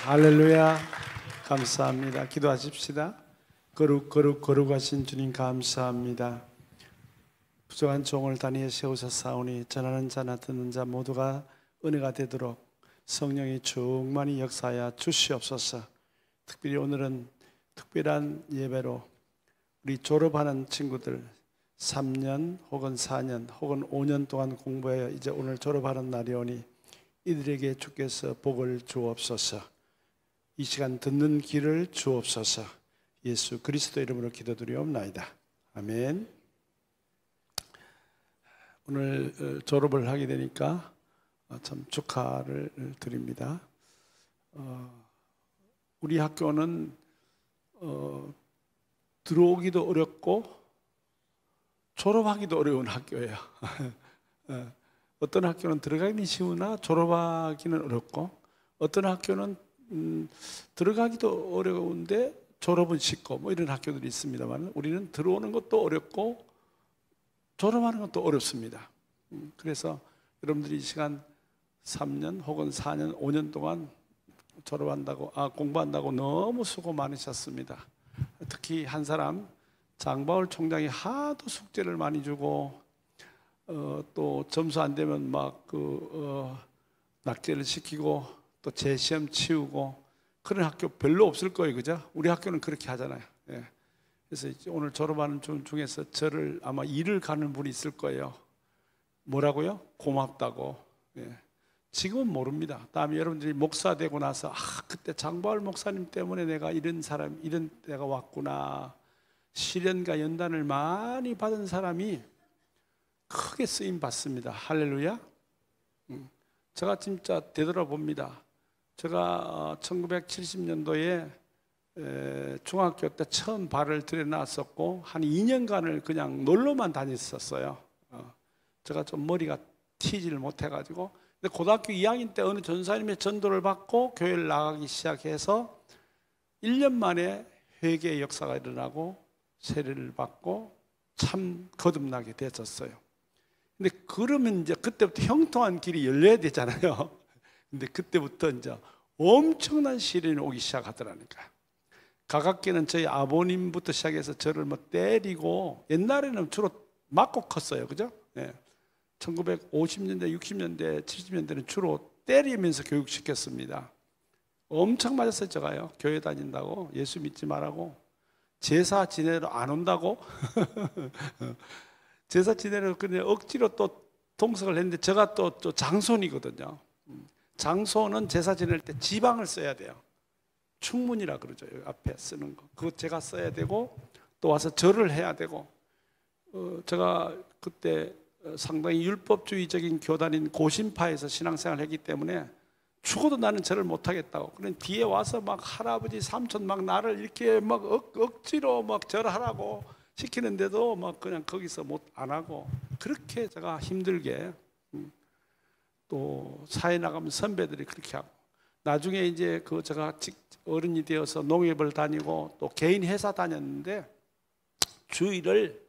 할렐루야. 감사합니다. 기도하십시다. 거룩하신 주님 감사합니다. 부족한 종을 단위에 세우셨사오니 전하는 자나 듣는 자 모두가 은혜가 되도록 성령이 충만히 역사하여 주시옵소서. 특별히 오늘은 특별한 예배로 우리 졸업하는 친구들 3년 혹은 4년 혹은 5년 동안 공부하여 이제 오늘 졸업하는 날이 오니 이들에게 주께서 복을 주옵소서. 이 시간 듣는 길을 주옵소서. 예수 그리스도 이름으로 기도드리옵나이다. 아멘. 오늘 졸업을 하게 되니까 참 축하를 드립니다. 우리 학교는 들어오기도 어렵고 졸업하기도 어려운 학교예요. 어떤 학교는 들어가기는 쉬우나 졸업하기는 어렵고, 어떤 학교는 들어가기도 어려운데 졸업은 쉽고 뭐 이런 학교들이 있습니다만, 우리는 들어오는 것도 어렵고 졸업하는 것도 어렵습니다. 그래서 여러분들이 이 시간 3년 혹은 4년, 5년 동안 공부한다고 너무 수고 많으셨습니다. 특히 한 사람 장바울 총장이 하도 숙제를 많이 주고 또 점수 안 되면 막 낙제를 시키고 또 재시험 치우고 그런 학교 별로 없을 거예요, 그죠? 우리 학교는 그렇게 하잖아요. 예. 그래서 오늘 졸업하는 분 중에서 저를 아마 일을 가는 분이 있을 거예요. 뭐라고요? 고맙다고. 예. 지금은 모릅니다. 다음에 여러분들이 목사 되고 나서 그때 장바울 목사님 때문에 내가 이런 데가 왔구나. 시련과 연단을 많이 받은 사람이 크게 쓰임 받습니다. 할렐루야. 제가 진짜 되돌아봅니다. 제가 1970년도에 중학교 때 처음 발을 들여놨었고 한 2년간을 그냥 놀러만 다녔었어요. 제가 좀 머리가 튀지를 못해가지고, 근데 고등학교 2학년 때 어느 전사님의 전도를 받고 교회를 나가기 시작해서 1년 만에 회개의 역사가 일어나고 세례를 받고 참 거듭나게 되었어요. 근데 그러면 이제 그때부터 형통한 길이 열려야 되잖아요. 근데 그때부터 이제 엄청난 시련이 오기 시작하더라니까요. 가깝게는 저희 아버님부터 시작해서 저를 뭐 때리고, 옛날에는 주로 맞고 컸어요, 그죠? 네. 1950년대, 60년대, 70년대는 주로 때리면서 교육시켰습니다. 엄청 맞았어요, 제가요. 교회 다닌다고, 예수 믿지 말라고, 제사 지내러 안 온다고. 제사 지내러 그냥 억지로 또 동석을 했는데, 제가 또 장손이거든요. 장손은 제사 지낼 때 지방을 써야 돼요. 충문이라 그러죠. 여기 앞에 쓰는 거. 그거 제가 써야 되고, 또 와서 절을 해야 되고, 제가 그때 상당히 율법주의적인 교단인 고신파에서 신앙생활을 했기 때문에 죽어도 나는 절을 못하겠다고. 그런 뒤에 와서 막 할아버지, 삼촌 막 나를 이렇게 막 억지로 막 절하라고 시키는데도 막 그냥 거기서 안 하고, 그렇게 제가 힘들게, 또 사회 나가면 선배들이 그렇게 하고, 나중에 이제 제가 어른이 되어서 농협을 다니고 또 개인 회사 다녔는데 주의를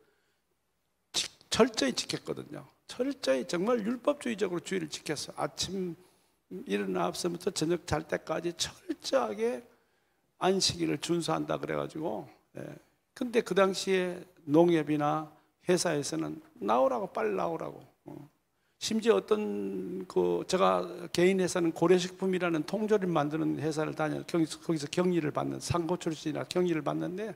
철저히 지켰거든요. 철저히 정말 율법주의적으로 주의를 지켰어요. 아침 일어나서부터 저녁 잘 때까지 철저하게 안식일을 준수한다 그래가지고, 근데 그 당시에 농협이나 회사에서는 나오라고, 빨리 나오라고. 심지어 어떤 제가 개인 회사는 고려식품이라는 통조림 만드는 회사를 거기서 경리를 받는, 상고 출신이라 경리를 받는데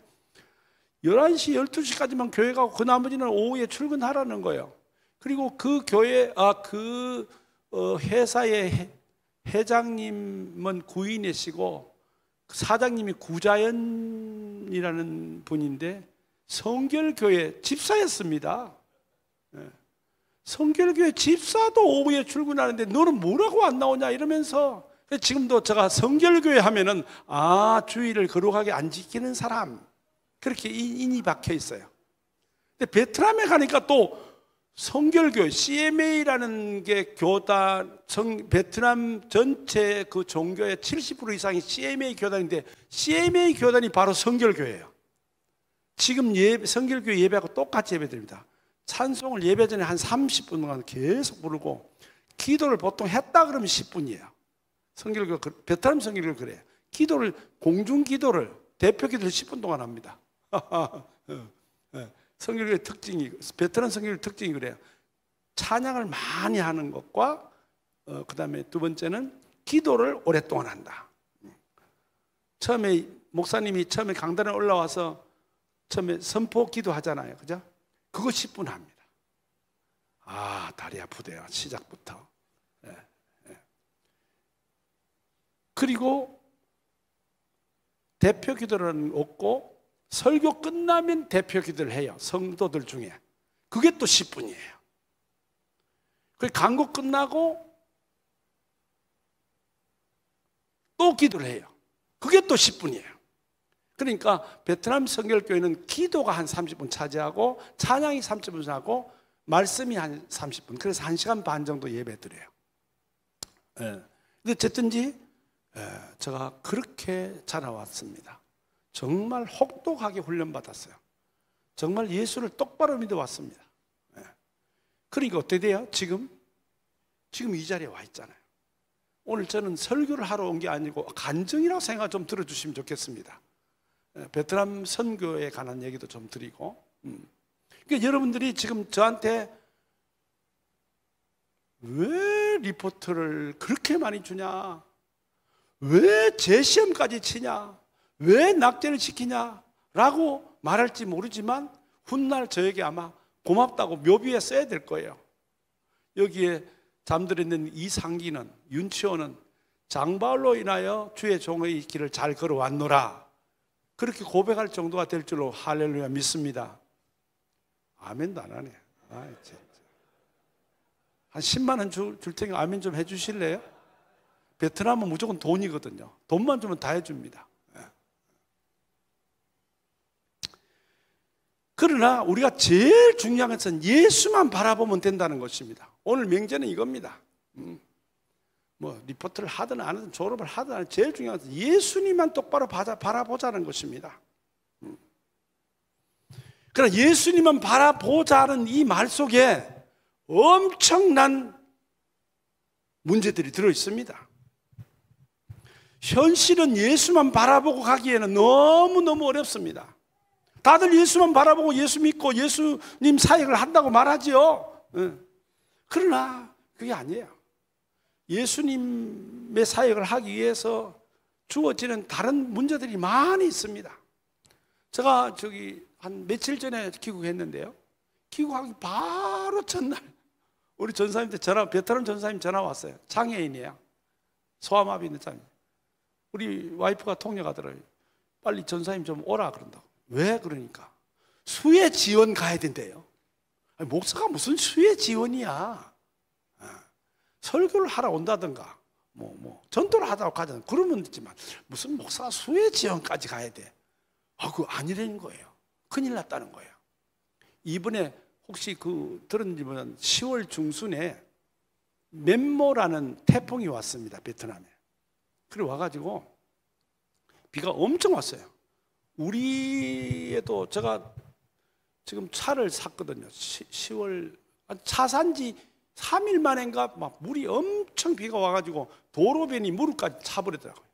11시, 12시까지만 교회 가고 그 나머지는 오후에 출근하라는 거예요. 그리고 그 교회, 회사의 회장님은 구인이시고 사장님이 구자연이라는 분인데 성결교회 집사였습니다. 성결교회 집사도 오후에 출근하는데 너는 뭐라고 안 나오냐 이러면서, 지금도 제가 성결교회 하면은 주의를 거룩하게 안 지키는 사람, 그렇게 인이 박혀 있어요. 근데 베트남에 가니까 또 성결교회, CMA라는 게 교단, 베트남 전체 그 종교의 70% 이상이 CMA 교단인데, CMA 교단이 바로 성결교회예요. 지금 성결교회 예배하고 똑같이 예배드립니다. 찬송을 예배 전에 한 30분 동안 계속 부르고, 기도를 보통 했다 그러면 10분이에요. 성결교, 베트남 성결교 그래요. 기도를, 공중 기도를, 대표 기도를 10분 동안 합니다. 성결교의 특징이, 베트남 성결교의 특징이 그래요. 찬양을 많이 하는 것과 그 다음에 두 번째는 기도를 오랫동안 한다. 처음에 목사님이 처음에 강단에 올라와서 처음에 선포 기도 하잖아요. 그죠? 그거 10분 합니다. 아, 다리 아프대요. 시작부터. 그리고 대표 기도는 없고 설교 끝나면 대표 기도를 해요. 성도들 중에. 그게 또 10분이에요. 그리고 강고 끝나고 또 기도를 해요. 그게 또 10분이에요. 그러니까 베트남 성결교회는 기도가 한 30분 차지하고 찬양이 30분 하고 말씀이 한 30분. 그래서 1시간 반 정도 예배 드려요. 근데 어쨌든지 제가 그렇게 자라왔습니다. 정말 혹독하게 훈련받았어요. 정말 예수를 똑바로 믿어왔습니다. 그러니까 어떻게 돼요? 지금 이 자리에 와 있잖아요. 오늘 저는 설교를 하러 온 게 아니고 간증이라고 생각 좀 들어주시면 좋겠습니다. 베트남 선교에 관한 얘기도 좀 드리고. 그러니까 여러분들이 지금 저한테 왜 리포트를 그렇게 많이 주냐? 왜 재시험까지 치냐? 왜 낙제를 시키냐? 라고 말할지 모르지만 훗날 저에게 아마 고맙다고 묘비에 써야 될 거예요. 여기에 잠들어 있는 이상기는, 윤치호는 장바울로 인하여 주의 종의 길을 잘 걸어왔노라. 그렇게 고백할 정도가 될 줄로 할렐루야 믿습니다. 아멘도 안 하네. 한 10만 원 줄 테니까 아멘 좀 해주실래요? 베트남은 무조건 돈이거든요. 돈만 주면 다 해줍니다. 그러나 우리가 제일 중요한 것은 예수만 바라보면 된다는 것입니다. 오늘 명제는 이겁니다. 뭐 리포트를 하든 안 하든 졸업을 하든 안 하든 제일 중요한 것은 예수님만 똑바로 바라보자는 것입니다. 그러나 예수님만 바라보자는 이 말 속에 엄청난 문제들이 들어있습니다. 현실은 예수만 바라보고 가기에는 너무너무 어렵습니다. 다들 예수만 바라보고 예수 믿고 예수님 사역을 한다고 말하지요. 그러나 그게 아니에요. 예수님의 사역을 하기 위해서 주어지는 다른 문제들이 많이 있습니다. 제가 한 며칠 전에 귀국했는데요. 귀국하기 바로 전날 우리 전사님한테 베트남 전사님 전화 왔어요. 장애인이에요. 소아마비 있는 장애인. 우리 와이프가 통역하더라고요. 빨리 전사님 좀 오라 그런다고. 왜 그러니까? 수혜 지원 가야 된대요. 아니, 목사가 무슨 수혜 지원이야. 설교를 하러 온다든가 전도를 하다가 가잖아. 그러면 되지만 무슨 목사가 수혜 지원까지 가야 돼. 그거 아니라는 거예요. 큰일 났다는 거예요. 이번에 혹시 들었는지 모르겠는데 10월 중순에 멘모라는 태풍이 왔습니다. 베트남에. 그래 와가지고 비가 엄청 왔어요. 우리에도 제가 지금 차를 샀거든요. 10월 차 산지 3일 만인가 막 물이 엄청 비가 와가지고 도로변이 무릎까지 차버리더라고요.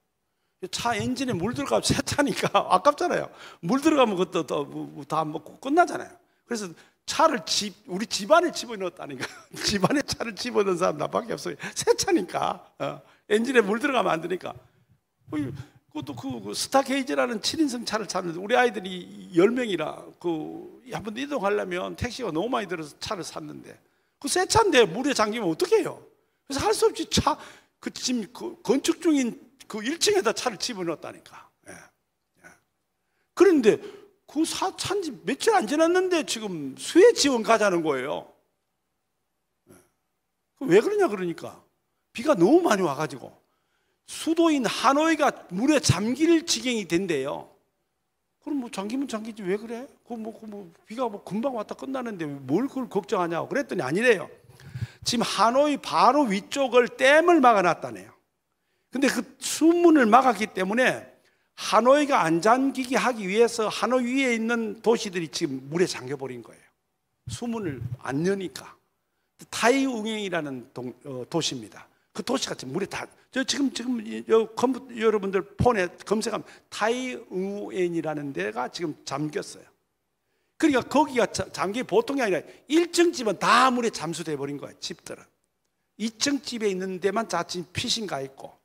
차 엔진에 물 들어가면 세차니까 아깝잖아요. 물 들어가면 그것도 다 먹고 끝나잖아요. 그래서 차를 우리 집안에 집어넣었다니까. 집안에 차를 집어넣은 사람 나밖에 없어요. 세차니까 엔진에 물 들어가면 안 되니까. 그것도 그 스타게이지라는 7인승 차를 샀는데 우리 아이들이 10명이라 한번 이동하려면 택시가 너무 많이 들어서 차를 샀는데 그 새 차인데 물에 잠기면 어떻게 해요? 그래서 할 수 없이 지금 건축 중인 그 1층에다 차를 집어넣었다니까. 그런데 그 차인지 며칠 안 지났는데 지금 수해 지원 가자는 거예요. 왜 그러냐 그러니까 비가 너무 많이 와가지고 수도인 하노이가 물에 잠길 지경이 된대요. 그럼 뭐 잠기면 잠기지 왜 그래? 비가 금방 왔다 끝나는데 뭘 그걸 걱정하냐고 그랬더니 아니래요. 지금 하노이 바로 위쪽을 댐을 막아놨다네요. 근데 그 수문을 막았기 때문에 하노이가 안 잠기게 하기 위해서 하노이 위에 있는 도시들이 지금 물에 잠겨버린 거예요. 수문을 안 여니까. 타이웅행이라는 도시입니다. 그 도시가 지금 물에 다, 지금 컴퓨터 여러분들 폰에 검색하면 타이우엔이라는 데가 지금 잠겼어요. 그러니까 거기가 잠긴 보통이 아니라 1층 집은 다 물에 잠수돼 버린 거예요. 집들은 2층 집에 있는 데만 자칫 피신 가 있고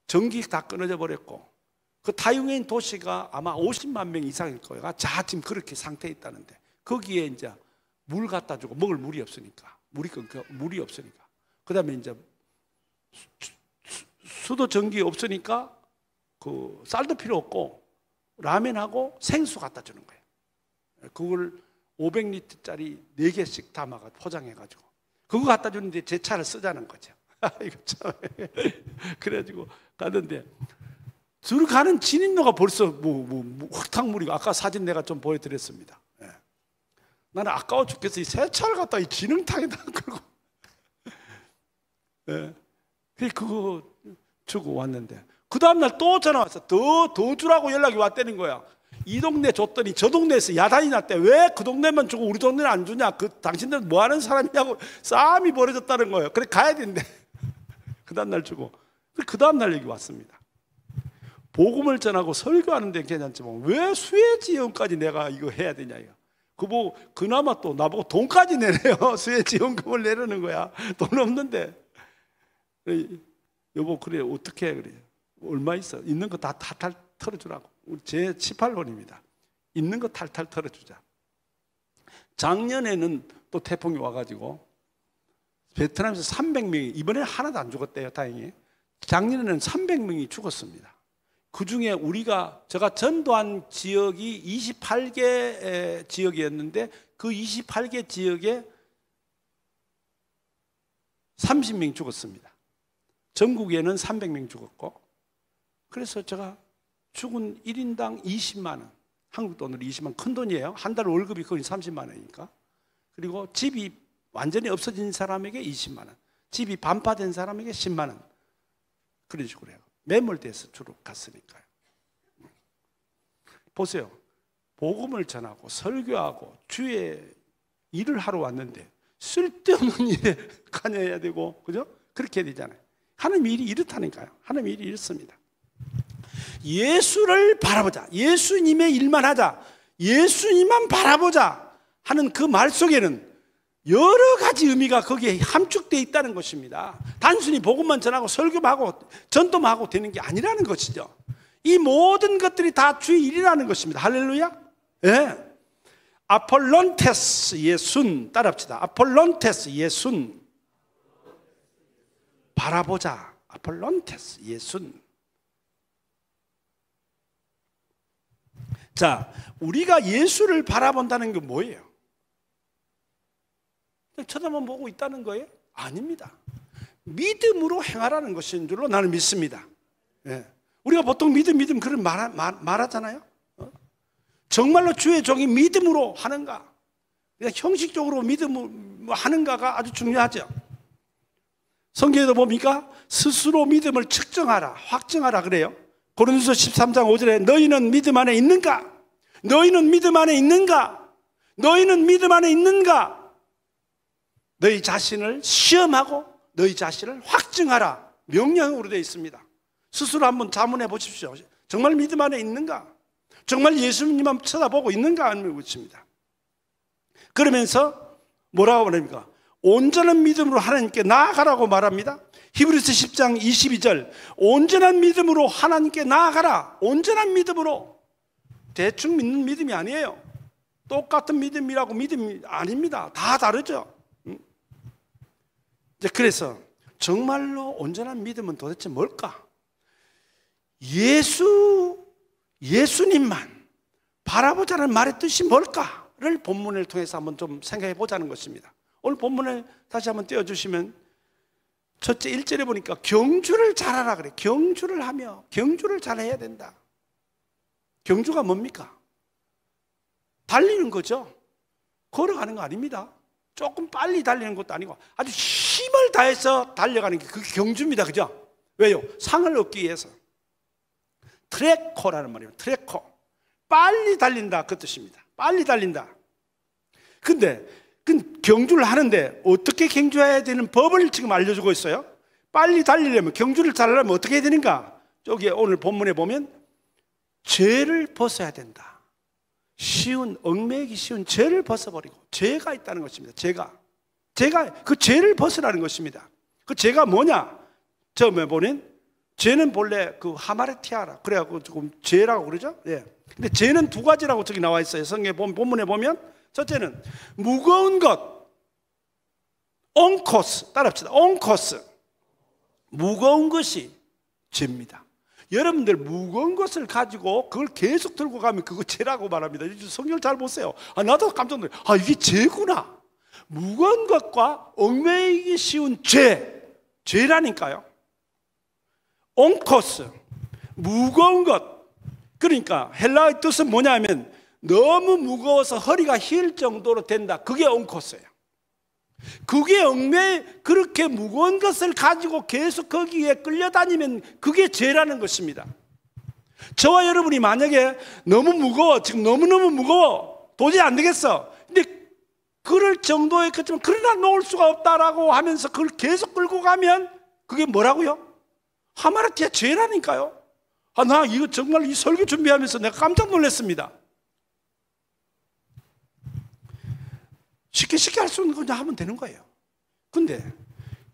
전기 다 끊어져 버렸고, 그 타이우엔 도시가 아마 50만 명 이상일 거예요. 자 지금 그렇게 상태에 있다는데, 거기에 이제 물 갖다 주고 먹을 물이 없으니까, 물이 없으니까, 그 다음에 이제 수도 전기 없으니까 그 쌀도 필요 없고 라면하고 생수 갖다 주는 거예요. 그걸 500리터짜리 4개씩 담아가 포장해가지고 그거 갖다 주는데 제 차를 쓰자는 거죠. 이거 참. 그래가지고 갔는데 줄 가는 진입로가 벌써 흙탕물이고, 아까 사진 내가 좀 보여드렸습니다. 예. 나는 아까워 죽겠어. 이 새 차를 갖다 이 진흙탕에다 끌고. 예. 그거 주고 왔는데, 그 다음날 또 전화 왔어. 더 주라고 연락이 왔다는 거야. 이 동네 줬더니 저 동네에서 야단이 났대. 왜 그 동네만 주고 우리 동네는 안 주냐? 당신들은 뭐 하는 사람이냐고 싸움이 벌어졌다는 거예요. 그래 가야 된대. 그 다음날 주고. 그 다음날 여기 왔습니다. 복음을 전하고 설교하는 데는 괜찮지만 왜 수혜지원까지 내가 이거 해야 되냐 이거. 그거 그나마 또 나보고 돈까지 내래요. 수혜지원금을 내려는 거야. 돈 없는데. 여보 그래 어떻게 해? 그래. 얼마 있어? 있는 거 다 탈탈 털어주라고. 제 18번입니다. 있는 거 탈탈 털어주자. 작년에는 또 태풍이 와가지고 베트남에서 300명이, 이번에 하나도 안 죽었대요. 다행히. 작년에는 300명이 죽었습니다. 그 중에 제가 전도한 지역이 28개 지역이었는데 그 28개 지역에 30명 죽었습니다. 전국에는 300명 죽었고, 그래서 제가 죽은 1인당 20만 원, 한국 돈으로 20만 원, 큰 돈이에요. 한 달 월급이 거의 30만 원이니까. 그리고 집이 완전히 없어진 사람에게 20만 원, 집이 반파된 사람에게 10만 원, 그런 식으로 해요. 매몰돼서 주로 갔으니까요. 보세요. 복음을 전하고 설교하고 주의 일을 하러 왔는데 쓸데없는 일에 관여해야 되고, 그죠? 그렇게 해야 되잖아요. 하나님 일이 이렇다니까요. 하나님 일이 이렇습니다. 예수를 바라보자, 예수님의 일만 하자, 예수님만 바라보자 하는 그 말 속에는 여러 가지 의미가 거기에 함축되어 있다는 것입니다. 단순히 복음만 전하고 설교하고 전도만 하고 되는 게 아니라는 것이죠. 이 모든 것들이 다 주의 일이라는 것입니다. 할렐루야. 예. 아폴론테스 예순, 따라합시다. 아폴론테스 예순, 바라보자. 아폴론테스 예순. 자, 우리가 예수를 바라본다는 게 뭐예요? 쳐다만 보고 있다는 거예요? 아닙니다. 믿음으로 행하라는 것인 줄로 나는 믿습니다. 예. 우리가 보통 믿음 그런 말하잖아요. 정말로 주의 종이 믿음으로 하는가, 그냥 형식적으로 믿음으로 하는가가 아주 중요하죠. 성경에도 보니까 스스로 믿음을 측정하라, 확증하라 그래요. 고린도서 13장 5절에 너희는 믿음 안에 있는가? 너희는 믿음 안에 있는가? 너희는 믿음 안에 있는가? 너희 자신을 시험하고 너희 자신을 확증하라, 명령으로 되어 있습니다. 스스로 한번 자문해 보십시오. 정말 믿음 안에 있는가? 정말 예수님만 쳐다보고 있는가? 하는 것입니다. 그러면서 뭐라고 말합니까? 온전한 믿음으로 하나님께 나아가라고 말합니다. 히브리서 10장 22절, 온전한 믿음으로 하나님께 나아가라. 온전한 믿음으로. 대충 믿는 믿음이 아니에요. 똑같은 믿음이라고 믿음이 아닙니다. 다 다르죠. 이제 그래서 정말로 온전한 믿음은 도대체 뭘까? 예수님만 바라보자는 말의 뜻이 뭘까를 본문을 통해서 한번 좀 생각해 보자는 것입니다. 오늘 본문을 다시 한번 띄워주시면, 첫째 1절에 보니까 경주를 잘하라 그래. 경주를 하며, 경주를 잘해야 된다. 경주가 뭡니까? 달리는 거죠. 걸어가는 거 아닙니다. 조금 빨리 달리는 것도 아니고 아주 힘을 다해서 달려가는 게 그게 경주입니다. 그죠? 왜요? 상을 얻기 위해서. 트레코라는 말이에요. 트레코. 빨리 달린다, 그 뜻입니다. 빨리 달린다. 근데 경주를 하는데 어떻게 경주해야 되는 법을 지금 알려주고 있어요. 빨리 달리려면, 경주를 달리려면 어떻게 해야 되는가? 저기 오늘 본문에 보면 죄를 벗어야 된다. 얽매이기 쉬운 죄를 벗어버리고, 죄가 있다는 것입니다. 죄가 그 죄를 벗으라는 것입니다. 그 죄가 뭐냐? 처음에 보면 죄는 본래 그 하마르티아라 그래갖고 조금 죄라고 그러죠. 예. 근데 죄는 두 가지라고 저기 나와 있어요. 성경 본문에 보면 첫째는 무거운 것, 온코스, 따라합시다. 온코스, 무거운 것이 죄입니다. 여러분들 무거운 것을 가지고 그걸 계속 들고 가면 그거 죄라고 말합니다. 성경을 잘 보세요. 나도 깜짝 놀라요. 이게 죄구나. 무거운 것과 얽매이기 쉬운 죄라니까요. 온코스, 무거운 것. 그러니까 헬라의 뜻은 뭐냐면 너무 무거워서 허리가 힐 정도로 된다. 그게 온코스예요. 그게 그렇게 무거운 것을 가지고 계속 거기에 끌려다니면 그게 죄라는 것입니다. 저와 여러분이 만약에 너무 무거워, 지금 너무너무 무거워, 도저히 안 되겠어. 근데 그럴 정도의 것지만 그러나 놓을 수가 없다라고 하면서 그걸 계속 끌고 가면 그게 뭐라고요? 하마르티아 죄라니까요. 나 이거 정말 이 설교 준비하면서 내가 깜짝 놀랐습니다. 쉽게 할 수 있는 거 그냥 하면 되는 거예요. 근데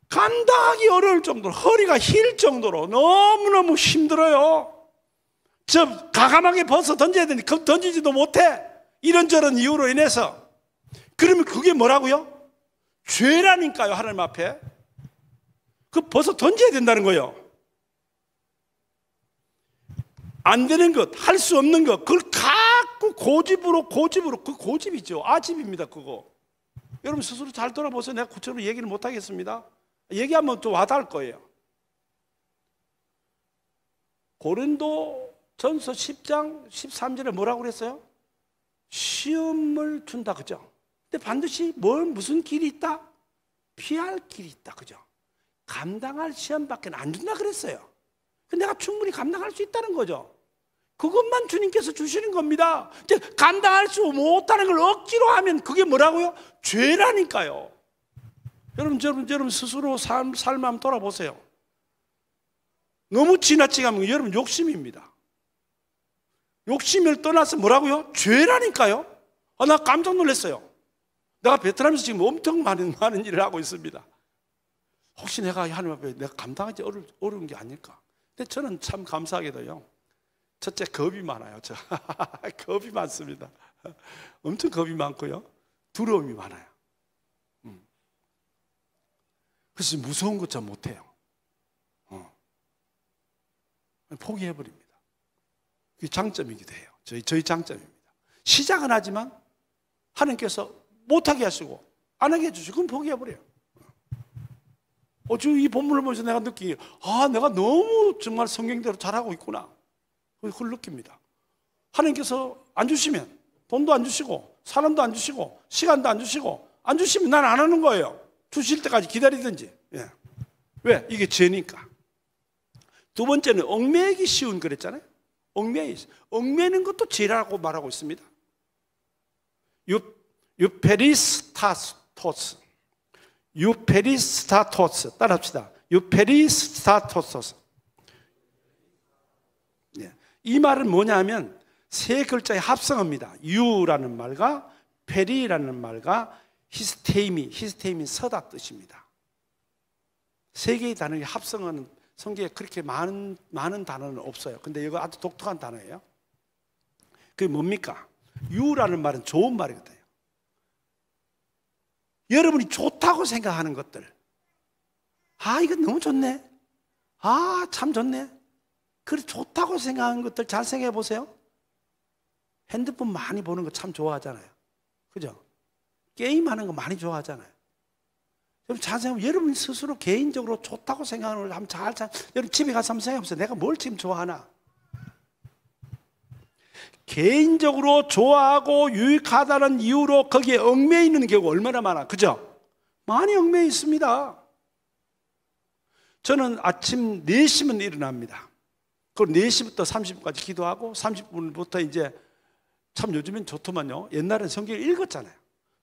감당하기 어려울 정도로, 허리가 힐 정도로 너무너무 힘들어요. 가감하게 벗어 던져야 되는데 그 던지지도 못해. 이런저런 이유로 인해서. 그러면 그게 뭐라고요? 죄라니까요. 하나님 앞에 그 벗어 던져야 된다는 거예요. 안 되는 것, 할 수 없는 것, 그걸 갖고 고집으로, 그 고집이죠. 아집입니다. 그거 여러분 스스로 잘 돌아보세요. 내가 구체적으로 얘기를 못 하겠습니다. 얘기하면 좀 와닿을 거예요. 고린도 전서 10장 13절에 뭐라고 그랬어요? 시험을 준다, 그죠? 근데 반드시 무슨 길이 있다? 피할 길이 있다, 그죠? 감당할 시험밖에 안 준다 그랬어요. 근데 내가 충분히 감당할 수 있다는 거죠. 그것만 주님께서 주시는 겁니다. 감당할 수 못하는 걸 억지로 하면 그게 뭐라고요? 죄라니까요. 여러분 스스로 삶 한번 돌아보세요. 너무 지나치게 하면 여러분 욕심입니다. 욕심을 떠나서 뭐라고요? 죄라니까요. 나 깜짝 놀랐어요. 내가 베트남에서 지금 엄청 많은 일을 하고 있습니다. 혹시 내가 하나님 앞에 내가 감당하기 어려운 게 아닐까? 근데 저는 참 감사하게도요. 첫째, 겁이 많아요. 겁이 많습니다. 엄청 겁이 많고요. 두려움이 많아요. 그래서 무서운 것 잘 못해요. 포기해버립니다. 그게 장점이기도 해요. 저희 장점입니다. 시작은 하지만 하나님께서 못하게 하시고 안 하게 해주시고 그럼 포기해버려요. 지금 이 본문을 보면서 내가 느끼기, 내가 너무 정말 성경대로 잘하고 있구나. 그걸 느낍니다. 하나님께서 안 주시면 돈도 안 주시고 사람도 안 주시고 시간도 안 주시고 안 주시면 난 안 하는 거예요. 주실 때까지 기다리든지. 예. 왜? 이게 죄니까. 두 번째는 얽매이기 쉬운 그랬잖아요. 얽매이는 것도 죄라고 말하고 있습니다. 유페리스타토스 따라합시다. 유페리스타토스. 이 말은 뭐냐면 세 글자의 합성어입니다. 유라는 말과 페리라는 말과 히스테임이 서다 뜻입니다. 세 개의 단어의 합성어는 성경에 그렇게 많은 단어는 없어요. 근데 이거 아주 독특한 단어예요. 그게 뭡니까? 유라는 말은 좋은 말이거든요. 여러분이 좋다고 생각하는 것들, 이거 너무 좋네, 참 좋네, 그래 좋다고 생각하는 것들 잘 생각해 보세요. 핸드폰 많이 보는 거 참 좋아하잖아요. 그죠? 게임하는 거 많이 좋아하잖아요. 여러분 잘 생각하면 여러분 스스로 개인적으로 좋다고 생각하는 걸 한번 여러분 집에 가서 한번 생각해 보세요. 내가 뭘 지금 좋아하나? 개인적으로 좋아하고 유익하다는 이유로 거기에 얽매여 있는 경우가 얼마나 많아, 그죠? 많이 얽매여 있습니다. 저는 아침 4시면 일어납니다. 그럼 4시부터 30분까지 기도하고 30분부터 이제 참 요즘엔 좋더만요. 옛날엔 성경을 읽었잖아요.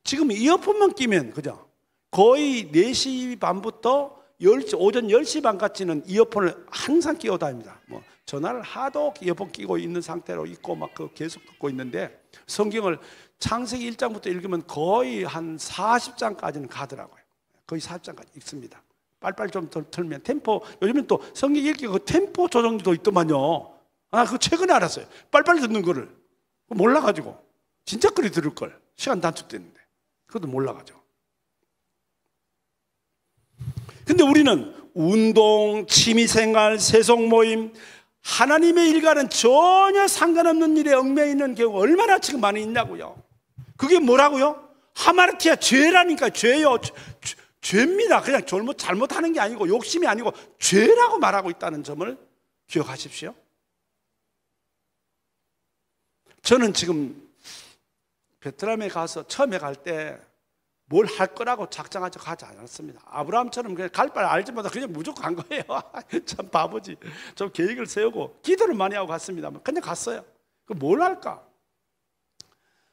지금 이어폰만 끼면, 그죠? 거의 4시 반부터 오전 10시 반까지는 이어폰을 항상 끼고 다닙니다. 뭐 전화를 하도 이어폰 끼고 있는 상태로 있고 막 계속 듣고 있는데, 성경을 창세기 1장부터 읽으면 거의 한 40장까지는 가더라고요. 거의 40장까지 읽습니다. 빨리빨리 좀 틀면 템포, 요즘엔 또 성경 읽기 그 템포 조정도 있더만요. 그거 최근에 알았어요. 빨리빨리 듣는 거를 몰라가지고 진짜 그리 들을 걸, 시간 단축됐는데 그것도 몰라가지고. 근데 우리는 운동, 취미생활, 세속 모임, 하나님의 일과는 전혀 상관없는 일에 얽매여 있는 경우가 얼마나 지금 많이 있냐고요. 그게 뭐라고요? 하마르티아, 죄라니까. 죄요. 죄입니다. 그냥 잘못하는 게 아니고 욕심이 아니고 죄라고 말하고 있다는 점을 기억하십시오. 저는 지금 베트남에 가서 처음에 갈 때 뭘 할 거라고 작정하지 가지 않았습니다. 아브라함처럼 그냥 갈 바를 알지 못하고 그냥 무조건 간 거예요. 참 바보지. 좀 계획을 세우고 기도를 많이 하고 갔습니다. 그냥 갔어요. 그럼 뭘 할까?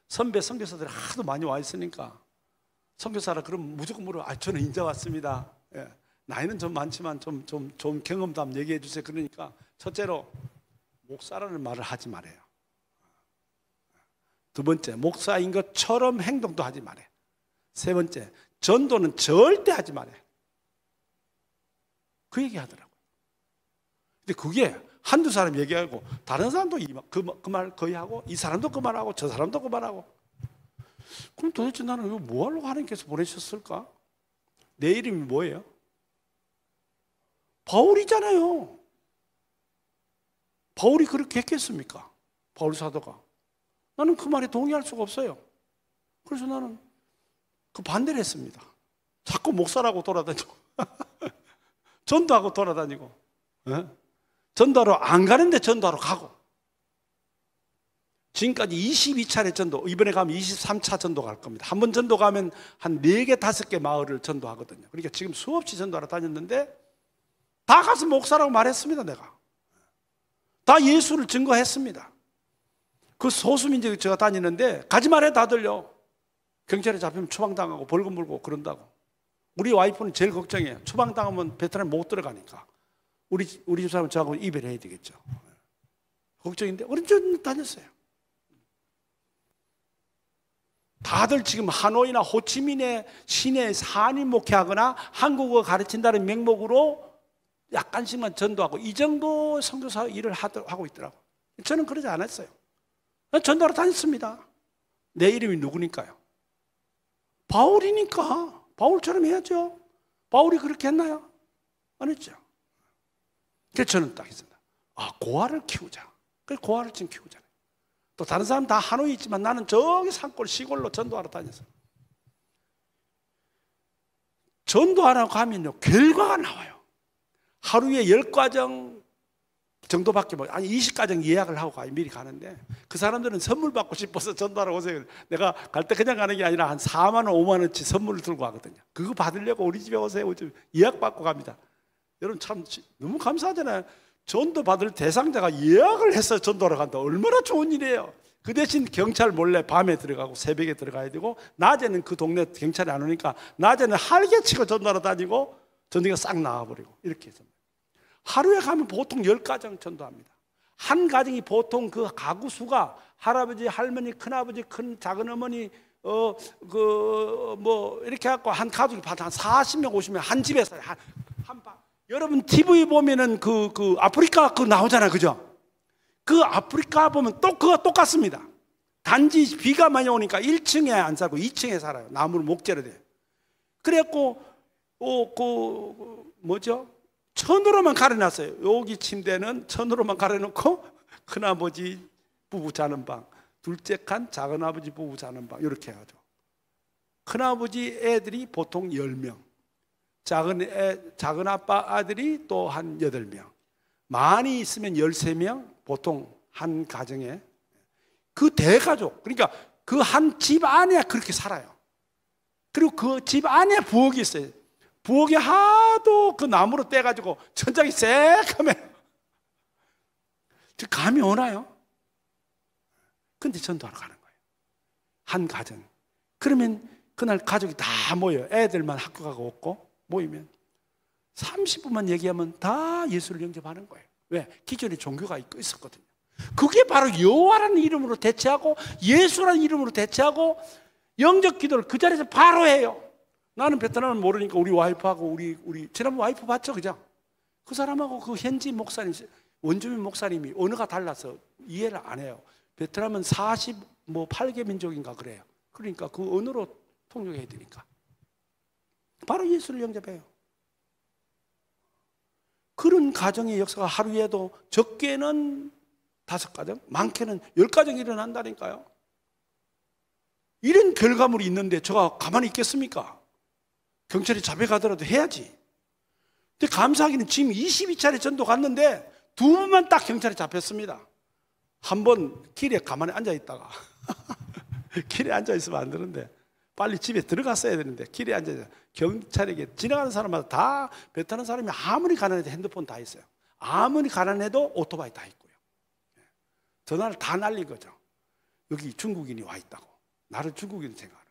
선배 선교사들이 하도 많이 와 있으니까 선교사라 그러면 무조건 물어. 저는 인자 왔습니다. 예. 나이는 좀 많지만 좀 경험도 한번 얘기해 주세요. 그러니까 첫째로 목사라는 말을 하지 말아요. 두 번째, 목사인 것처럼 행동도 하지 말아요. 세 번째, 전도는 절대 하지 말아요. 그 얘기 하더라고요. 근데 그게 한두 사람 얘기하고 다른 사람도 그 말 거의 하고, 이 사람도 그 말하고 저 사람도 그 말하고. 그럼 도대체 나는 이거 뭐 하려고 하나님께서 보내셨을까? 내 이름이 뭐예요? 바울이잖아요. 바울이 그렇게 했겠습니까? 바울 사도가. 나는 그 말에 동의할 수가 없어요. 그래서 나는 그 반대를 했습니다. 자꾸 목사라고 돌아다니고 전도하고 돌아다니고, 전도하러 안 가는데 전도하러 가고. 지금까지 22차례 전도, 이번에 가면 23차 전도 갈 겁니다. 한 번 전도 가면 한 4개, 5개 마을을 전도하거든요. 그러니까 지금 수없이 전도하러 다녔는데 다 가서 목사라고 말했습니다. 내가 다 예수를 증거했습니다. 그 소수민족이 제가 다니는데 가지 말해 다들요. 경찰에 잡히면 추방당하고 벌금 물고 그런다고. 우리 와이프는 제일 걱정해요. 추방당하면 베트남 못 들어가니까 우리 집사람은 저하고 이별해야 되겠죠. 걱정인데 어른전 다녔어요. 다들 지금 하노이나 호치민의 시내에 한인 목회하거나 한국어 가르친다는 명목으로 약간씩만 전도하고 이 정도 선교사 일을 하고 있더라고요. 저는 그러지 않았어요. 전도하러 다녔습니다. 내 이름이 누구니까요? 바울이니까 바울처럼 해야죠. 바울이 그렇게 했나요? 안 했죠. 그래서 저는 딱 했습니다. 고아를 키우자. 그래서 고아를 지금 키우잖아요. 또 다른 사람 다 하노이 있지만 나는 저기 산골 시골로 전도하러 다녔어요. 전도하러 가면요 결과가 나와요. 하루에 10과정 정도밖에 아니 20과정 예약을 하고 미리 가는데 그 사람들은 선물 받고 싶어서 전도하러 오세요. 내가 갈 때 그냥 가는 게 아니라 한 4만 원, 5만 원치 선물을 들고 가거든요. 그거 받으려고 우리 집에 오세요. 예약 받고 갑니다. 여러분 참 너무 감사하잖아요. 전도 받을 대상자가 예약을 해서 전도하러 간다. 얼마나 좋은 일이에요. 그 대신 경찰 몰래 밤에 들어가고 새벽에 들어가야 되고, 낮에는 그 동네 경찰이 안 오니까 낮에는 활개치고 전도하러 다니고 전도가 싹 나와버리고 이렇게 해서 하루에 가면 보통 10가정 전도합니다. 한 가정이 보통 그 가구 수가 할아버지, 할머니, 큰아버지, 작은 어머니 이렇게 해갖고 한 가족이 한 40명, 50명 한 집에 살아요. 한 방. 여러분 TV 보면은 그 아프리카 나오잖아요, 그죠? 그 아프리카 보면 그거 똑같습니다. 단지 비가 많이 오니까 1층에 안 살고 2층에 살아요. 나무를 목재로 돼. 그래갖고 천으로만 가려놨어요. 여기 침대는 천으로만 가려놓고 큰아버지 부부 자는 방, 둘째 칸 작은아버지 부부 자는 방 이렇게 해가지고 큰아버지 애들이 보통 10명, 작은 아빠 아들이 또 한 8명, 많이 있으면 13명, 보통 한 가정에 그 대가족, 그러니까 그 한 집 안에 그렇게 살아요. 그리고 그 집 안에 부엌이 있어요. 부엌이 하도 그 나무로 떼가지고 천장이 새까매요. 감이 오나요? 근데 전도하러 가는 거예요. 한 가정. 그러면 그날 가족이 다 모여요. 애들만 학교 가고 없고 모이면 30분만 얘기하면 다 예수를 영접하는 거예요. 왜? 기존에 종교가 있었거든요. 그게 바로 여호와라는 이름으로 대체하고 예수라는 이름으로 대체하고 영접 기도를 그 자리에서 바로 해요. 나는 베트남을 모르니까 우리 와이프하고 우리 지난번 와이프 봤죠, 그죠? 그 사람하고 그 현지 목사님, 원주민 목사님이 언어가 달라서 이해를 안 해요. 베트남은 48개 민족인가 그래요. 그러니까 그 언어로 통역해야 되니까 바로 예수를 영접해요. 그런 가정의 역사가 하루에도 적게는 5가정, 많게는 10가정이 일어난다니까요. 이런 결과물이 있는데 제가 가만히 있겠습니까? 경찰이 잡혀가더라도 해야지. 근데 감사하기는 지금 22차례 전도 갔는데 2번만 딱 경찰이 잡혔습니다. 한 번 길에 가만히 앉아있다가 길에 앉아있으면 안 되는데 빨리 집에 들어갔어야 되는데 길에 앉아있어요. 경찰에게 지나가는 사람마다 다 베트남 사람이 아무리 가난해도 핸드폰 다 있어요. 아무리 가난해도 오토바이 다 있고요. 전화를 다 날린 거죠. 여기 중국인이 와 있다고. 나를 중국인 생각하는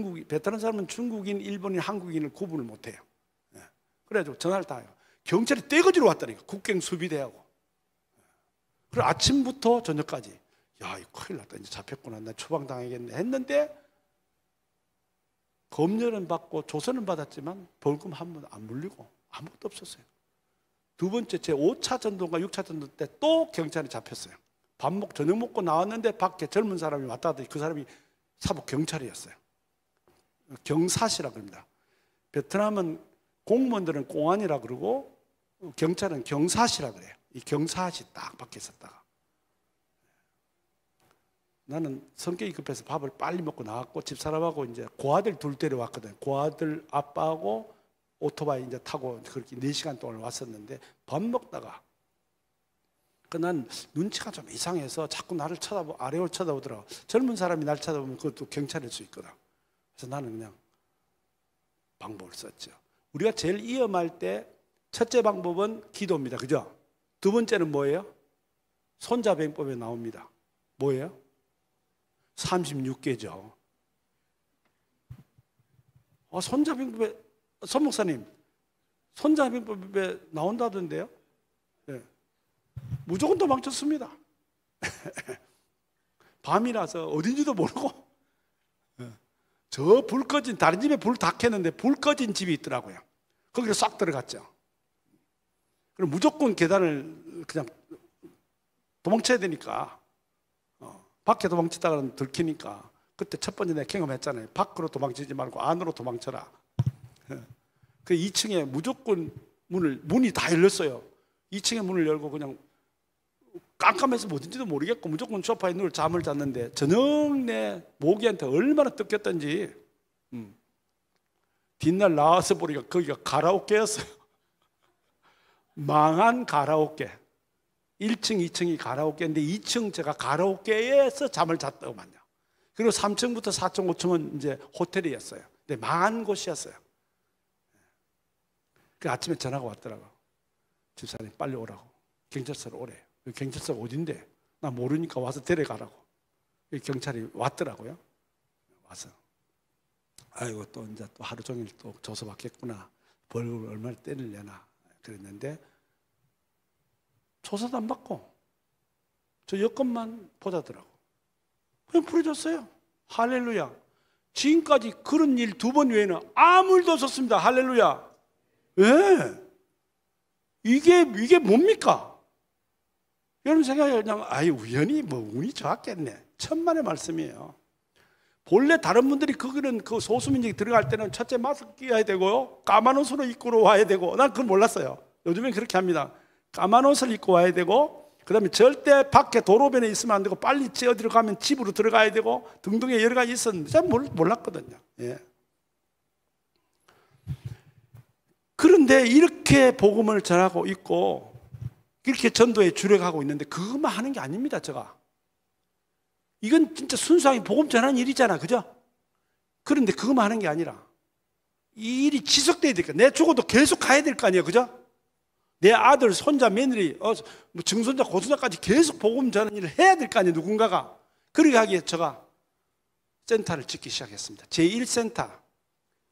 거예요. 베트남 사람은 중국인, 일본인, 한국인을 구분을 못해요. 그래가지고 전화를 다 해요. 경찰이 떼거지로 왔다니까. 국경 수비대하고. 그리고 아침부터 저녁까지 야, 이거 큰일 났다. 이제 잡혔구나. 나 추방당하겠네 했는데 검열은 받고 조서는 받았지만 벌금 한 번 안 물리고 아무것도 없었어요. 2번째 제 5차 전도인가 6차 전도 때 또 경찰이 잡혔어요. 저녁 먹고 나왔는데 밖에 젊은 사람이 왔다 하더니 그 사람이 사복 경찰이었어요. 경사시라고 합니다. 베트남은 공무원들은 공안이라 그러고 경찰은 경사시라 그래요. 이 경사시 딱 밖에 있었다가 나는 성격이 급해서 밥을 빨리 먹고 나왔고 집사람하고 이제 고아들 둘 데려왔거든요. 고아들 아빠하고 오토바이 이제 타고 그렇게 4시간 동안 왔었는데 밥 먹다가 난 눈치가 좀 이상해서 자꾸 나를 아래로 쳐다보더라고. 젊은 사람이 날 쳐다보면 그것도 경찰일 수 있거든. 그래서 나는 그냥 방법을 썼죠. 우리가 제일 위험할 때 첫째 방법은 기도입니다. 그죠? 2번째는 뭐예요? 손자병법에 나옵니다. 뭐예요? 36개죠. 손자병법에, 손 목사님, 손자병법에 나온다던데요? 네. 무조건 도망쳤습니다. 밤이라서 어딘지도 모르고 저 불 꺼진 다른 집에 불 다 켰는데 불 꺼진 집이 있더라고요. 거기로 싹 들어갔죠. 그럼 무조건 계단을 그냥 도망쳐야 되니까 밖에 도망치다가는 들키니까 그때 첫 번째 내가 경험했잖아요. 밖으로 도망치지 말고 안으로 도망쳐라. 그 2층에 무조건 문이 다 열렸어요. 2층에 문을 열고 그냥 깜깜해서 뭐든지도 모르겠고 무조건 소파에 누워 잠을 잤는데 저녁 내 모기한테 얼마나 뜯겼던지 뒷날 나와서 보니까 거기가 가라오케였어요. 망한 가라오케. 1층, 2층이 가라오케인데 2층 제가 가라오케에서 잠을 잤더만요. 그리고 3층부터 4층, 5층은 이제 호텔이었어요. 근데 망한 곳이었어요. 그 아침에 전화가 왔더라고요. 집사님 빨리 오라고. 경찰서로 오래. 경찰서가 어딘데? 나 모르니까 와서 데려가라고. 경찰이 왔더라고요. 와서 아이고 또 이제 또 하루 종일 또 조사받겠구나. 벌금을 얼마나 때리려나 그랬는데 조사도 안 받고 저 여권만 보자더라고. 그냥 풀어줬어요. 할렐루야. 지금까지 그런 일 2번 외에는 아무 일도 없었습니다. 할렐루야. 왜? 이게 뭡니까? 여러분 생각해 그냥 우연히 뭐 운이 좋았겠네. 천만의 말씀이에요. 본래 다른 분들이 거기는 그 소수민족이 들어갈 때는 첫째 마스크 끼워야 되고요. 까만 옷으로 입고 와야 되고 난 그건 몰랐어요. 요즘엔 그렇게 합니다. 까만 옷을 입고 와야 되고 그 다음에 절대 밖에 도로변에 있으면 안 되고 빨리 어디로 가면 집으로 들어가야 되고 등등의 여러 가지 있었는데 잘 몰랐거든요. 예. 그런데 이렇게 복음을 전하고 있고 이렇게 전도에 주력하고 있는데 그것만 하는 게 아닙니다. 제가 이건 진짜 순수하게 복음 전하는 일이잖아. 그죠? 그런데 그것만 하는 게 아니라 이 일이 지속돼야 되니까 내 죽어도 계속 가야 될 거 아니에요. 그죠? 내 아들, 손자, 며느리, 뭐 증손자, 고손자까지 계속 복음 전하는 일을 해야 될 거 아니에요. 누군가가. 그러기 하기에 제가 센터를 짓기 시작했습니다. 제1센터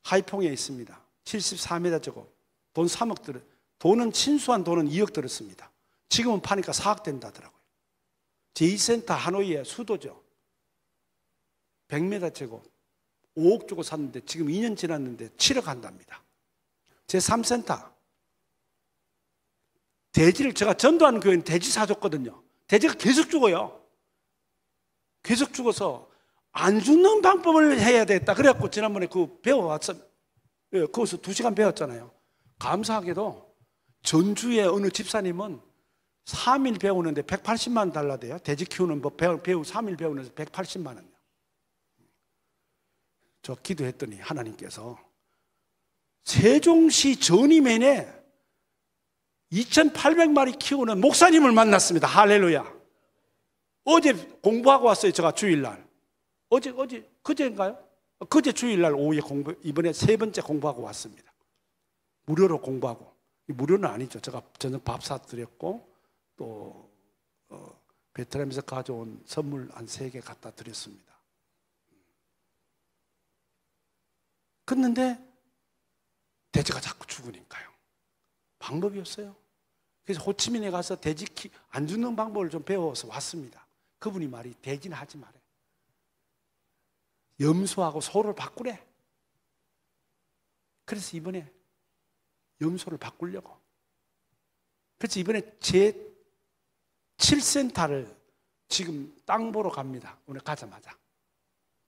하이퐁에 있습니다. 74m 저고 돈 3억 들어. 돈은 친수한 돈은 2억 들었습니다. 지금은 파니까 4억 된다더라고요. 제2센터 하노이의 수도죠. 100m째고 5억 주고 샀는데 지금 2년 지났는데 7억 한답니다. 제3센터 대지를 제가 전도하는 교회는 대지 사줬거든요. 대지가 계속 죽어요. 계속 죽어서 안 죽는 방법을 해야 되겠다. 그래갖고 지난번에 그 배워왔어. 거기서 2시간 배웠잖아요. 감사하게도 전주의 어느 집사님은 3일 배우는데 180만 원 달라대요. 돼지 키우는 법 배우 3일 배우는데 180만 원이요. 저 기도했더니 하나님께서 세종시 전임면에 2,800마리 키우는 목사님을 만났습니다. 할렐루야. 어제 공부하고 왔어요. 제가 주일날. 그제인가요? 그제 주일날 오후에 이번에 3번째 공부하고 왔습니다. 무료로 공부하고. 무료는 아니죠. 제가 저녁 밥 사드렸고 또 베트남에서 가져온 선물 한 3개 갖다 드렸습니다. 그런데 돼지가 자꾸 죽으니까요. 방법이 없어요. 그래서 호치민에 가서 돼지 안 죽는 방법을 좀 배워서 왔습니다. 그분이 말이 돼지는 하지 말아요. 염소하고 소를 바꾸래. 그래서 이번에 염소를 바꾸려고. 그래서 이번에 제 7센터를 지금 땅 보러 갑니다. 오늘 가자마자.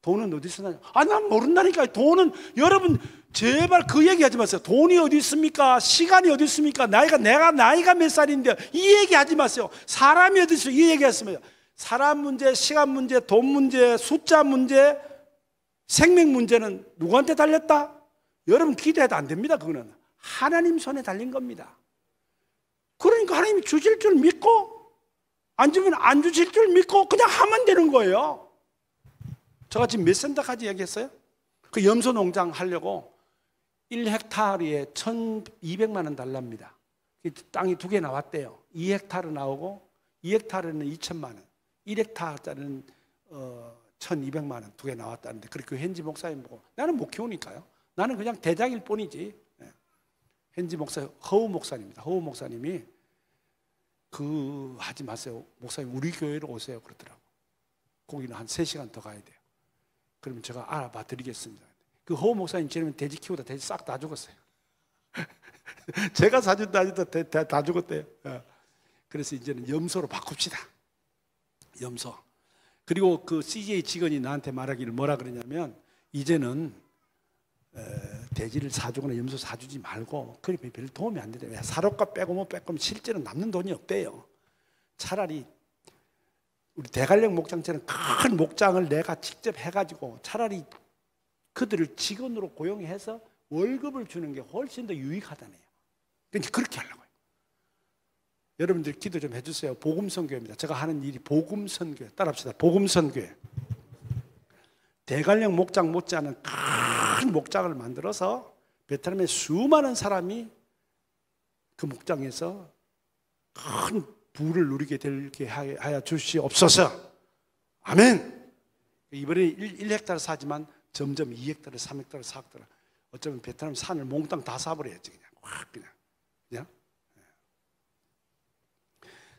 돈은 어디서 나냐? 난 모른다니까요. 돈은, 여러분, 제발 그 얘기 하지 마세요. 돈이 어디 있습니까? 시간이 어디 있습니까? 내가 나이가 몇 살인데 이 얘기 하지 마세요. 사람이 어디 있어요? 이 얘기 했으면 사람 문제, 시간 문제, 돈 문제, 숫자 문제, 생명 문제는 누구한테 달렸다? 여러분 기도해도 안 됩니다. 그거는 하나님 손에 달린 겁니다. 그러니까 하나님이 주실 줄 믿고 안 주면 안 주실 줄 믿고 그냥 하면 되는 거예요. 제가 지금 몇 센터까지 얘기했어요? 그 염소 농장 하려고 1헥타르에 1,200만 원 달랍니다. 땅이 2개 나왔대요. 2헥타르 나오고 2헥타르는 2천만 원, 1헥타르는 1,200만 원 2개 나왔다는데 그렇게 현지 목사님 보고 나는 못 키우니까요. 나는 그냥 대장일 뿐이지. 현지 목사 허우 목사님입니다. 허우 목사님이 하지 마세요. 목사님 우리 교회로 오세요 그러더라고. 거기는 한 3시간 더 가야 돼요. 그러면 제가 알아봐 드리겠습니다. 그 허우 목사님 지나면 돼지 키우다 돼지 싹 다 죽었어요. 제가 사준다 해도 다 죽었대요. 그래서 이제는 염소로 바꿉시다. 염소. 그리고 그 CJ 직원이 나한테 말하기를 뭐라 그러냐면 이제는 돼지를 사주거나 염소 사주지 말고 그러면 별 도움이 안 되대요. 사료값 빼고 뭐 빼고 실제로 남는 돈이 없대요. 차라리 우리 대관령 목장처럼 큰 목장을 내가 직접 해가지고 차라리 그들을 직원으로 고용해서 월급을 주는 게 훨씬 더 유익하다네요. 그러니까 그렇게 하려고요. 여러분들 기도 좀 해주세요. 복음선교입니다. 제가 하는 일이 복음선교. 따라합시다. 복음선교. 대관령 목장 못지않은 큰 목장을 만들어서 베트남의 수많은 사람이 그 목장에서 큰 부를 누리게 되게 하여 주시옵소서. 아멘. 이번에 1헥타르 사지만 점점 2헥타르, 3헥타르, 4헥타르. 어쩌면 베트남 산을 몽땅 다 사버려야지 그냥. 확 그냥.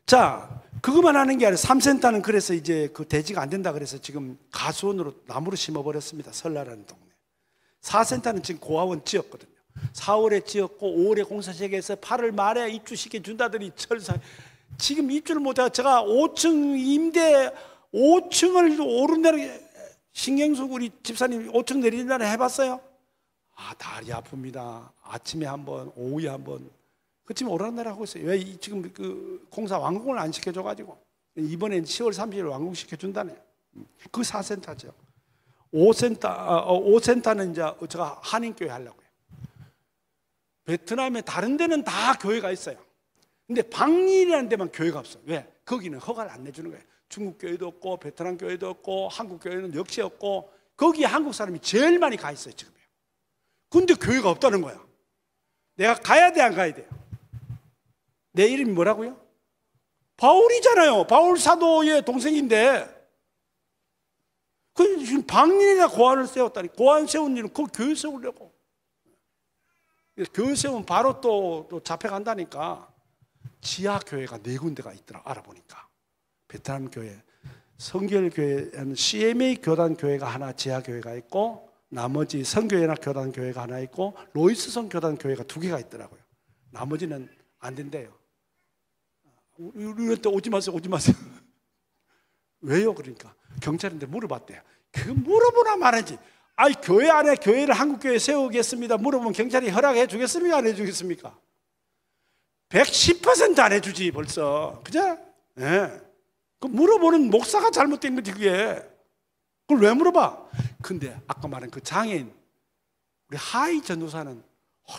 자, 그것만 하는 게 아니라 3센터는 그래서 이제 그 대지가 안 된다 그래서 지금 가수원으로 나무를 심어버렸습니다. 설라라는 동네. 4센터는 지금 고아원 지었거든요. 4월에 지었고 5월에 공사 시작해서 8월 말에 입주시켜 준다더니 철사 지금 입주를 못해요. 제가 5층 임대 5층을 오른다는 신경숙 우리 집사님 5층 내린다는 해봤어요? 다리 아픕니다. 아침에 한번 오후에 한번 그 지금 오락내락 하고 있어요. 왜 지금 그 공사 완공을 안 시켜줘가지고 이번엔 10월 30일 완공시켜준다네. 그 4센터죠. 5센터는 이제 제가 한인교회 하려고요. 베트남에 다른 데는 다 교회가 있어요. 근데 방일이라는 데만 교회가 없어요. 왜? 거기는 허가를 안 내주는 거예요. 중국 교회도 없고 베트남 교회도 없고 한국 교회는 역시 없고 거기에 한국 사람이 제일 많이 가 있어요 지금요. 근데 교회가 없다는 거야. 내가 가야 돼 안 가야 돼요? 내 이름이 뭐라고요? 바울이잖아요. 바울 사도의 동생인데 그 지금 방일이나 고안을 세웠다니. 고안 세운 일은 그 교회 세우려고. 교회 세우면 바로 또 잡혀간다니까. 지하 교회가 4군데가 있더라. 알아보니까 베트남 교회, 성결교회는 CMA 교단 교회가 하나, 지하 교회가 있고, 나머지 선교연합 교단 교회가 하나 있고, 로이스성 교단 교회가 2개가 있더라고요. 나머지는 안 된대요. 우리한테 오지 마세요, 오지 마세요. 왜요? 그러니까 경찰한테 물어봤대요. 그 물어보나 말하지. 아이, 교회 안에 교회를 한국교회 세우겠습니다 물어보면 경찰이 허락해 주겠습니까? 안 해주겠습니까? 110% 안 해주지 벌써. 그죠? 네. 그 물어보는 목사가 잘못된 거지 그게. 그걸 왜 물어봐? 근데 아까 말한 그 장애인 우리 하이 전도사는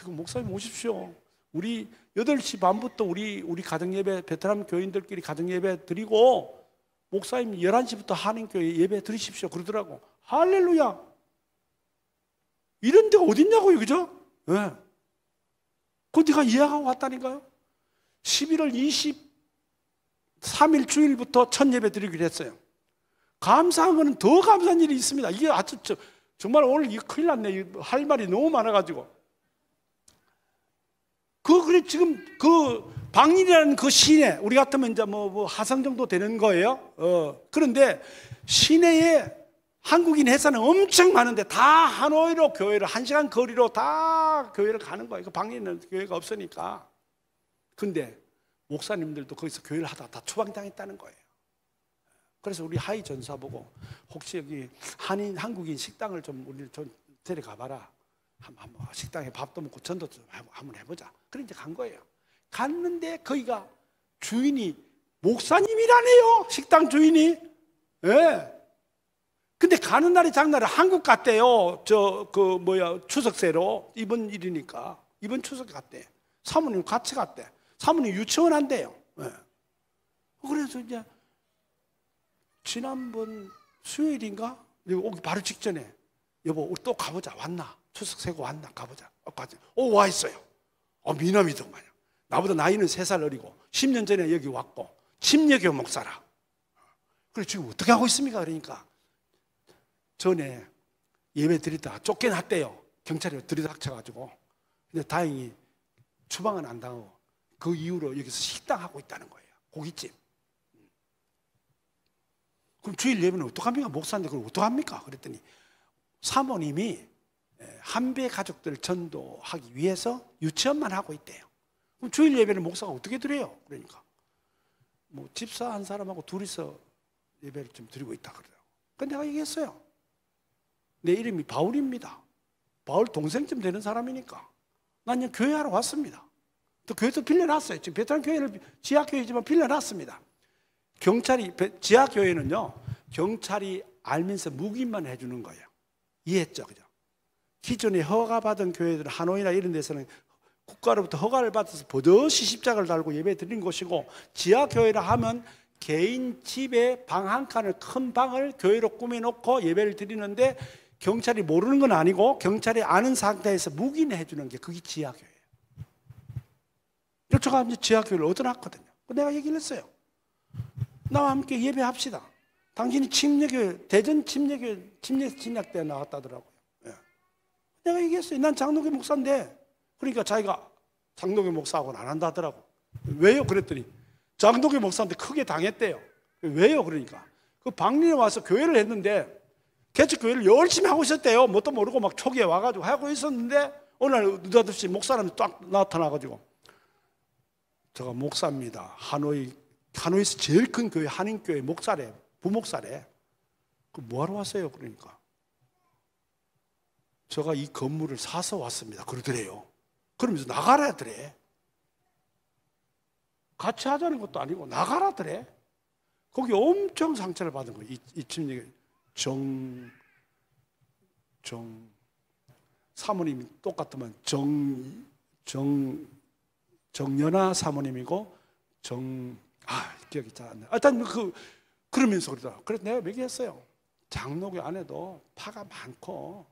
이거 목사님 오십시오. 우리 8시 반부터 우리 가정예배, 베트남 교인들끼리 가정예배 드리고 목사님 11시부터 한인교회 예배 드리십시오 그러더라고. 할렐루야. 이런 데가 어딨냐고요, 그죠? 네. 그거 내가 이해하고 왔다니까요. 11월 23일 주일부터 첫 예배 드리기로 했어요. 감사한 거는 더 감사한 일이 있습니다. 이게 아주 정말 오늘 이거 큰일 났네. 할 말이 너무 많아가지고. 그래 지금 그 방일이라는 그 시내, 우리 같으면 이제 뭐 하성 정도 되는 거예요. 그런데 시내에 한국인 회사는 엄청 많은데 다 하노이로 교회를 1시간 거리로 다 교회를 가는 거예요. 그 방일에는 교회가 없으니까. 근데 목사님들도 거기서 교회를 하다가 다 추방당했다는 거예요. 그래서 우리 하이 전사 보고 혹시 여기 한국인 식당을 좀 우리 좀 데려가 봐라. 한번 식당에 밥도 먹고 전도 좀 한번 해보자. 그래 이제 간 거예요. 갔는데 거기가 주인이 목사님이라네요. 식당 주인이. 예. 네. 근데 가는 날이 장날에 한국 갔대요. 추석새로 이번 일이니까 이번 추석 갔대. 사모님 같이 갔대. 사모님 유치원 한대요. 네. 그래서 이제 지난번 수요일인가 오기 바로 직전에 여보 또 가보자. 왔나? 추석 세고 왔나? 가보자. 와 있어요. 미남이더만요. 나보다 나이는 3살 어리고 10년 전에 여기 왔고 침례교 목사라. 그래 지금 어떻게 하고 있습니까? 그러니까 전에 예배 드리다가 쫓겨났대요. 경찰이 들이닥쳐가지고. 근데 다행히 추방은 안 당하고 그 이후로 여기서 식당하고 있다는 거예요. 고깃집. 그럼 주일 예배는 어떡합니까? 목사인데 그걸 어떡합니까? 그랬더니 사모님이 한배 가족들 전도하기 위해서 유치원만 하고 있대요. 그럼 주일 예배는 목사가 어떻게 드려요? 그러니까 뭐 집사 한 사람하고 둘이서 예배를 좀 드리고 있다 그래요. 근데 내가 얘기했어요. 내 이름이 바울입니다. 바울 동생쯤 되는 사람이니까 난 그냥 교회하러 왔습니다. 또 교회도 빌려놨어요. 지금 베트남 교회를 지하교회지만 빌려놨습니다. 경찰이 지하교회는요 경찰이 알면서 묵인만 해주는 거예요. 이해했죠? 그죠? 기존에 허가받은 교회들 하노이나 이런 데서는 국가로부터 허가를 받아서 버젓이 십자가를 달고 예배 드리는 곳이고, 지하교회라 하면 개인 집에 방 한 칸을 큰 방을 교회로 꾸며놓고 예배를 드리는데 경찰이 모르는 건 아니고 경찰이 아는 상태에서 묵인해 주는 게 그게 지하교회예요. 제가 이제 지하교회를 얻어놨거든요. 내가 얘기를 했어요. 나와 함께 예배합시다. 당신이 침례교회, 대전 침례교회 침략대에 나왔다더라고요. 예. 내가 얘기했어요. 난 장로교 목사인데. 그러니까 자기가 장로교 목사하고는 안 한다더라고. 왜요? 그랬더니 장로교 목사한테 크게 당했대요. 왜요? 그러니까 그 방린에 와서 교회를 했는데 개척교회를 열심히 하고 있었대요. 뭣도 모르고 막 초기에 와가지고 하고 있었는데 어느 날 느닷없이 목사람이 딱 나타나가지고 제가 목사입니다. 하노이에서 제일 큰 교회 한인교회 목사래, 부목사래. 그 뭐하러 왔어요? 그러니까 제가 이 건물을 사서 왔습니다. 그러더래요. 그러면서 나가라더래. 같이 하자는 것도 아니고 나가라더래. 거기 엄청 상처를 받은 거예요. 이 침례 사모님이 똑같으면 정연아 사모님이고 기억이 잘 안 나요. 일단 그러면서 그러더라고요. 그래서 내가 얘기했어요. 장로교 안에도 파가 많고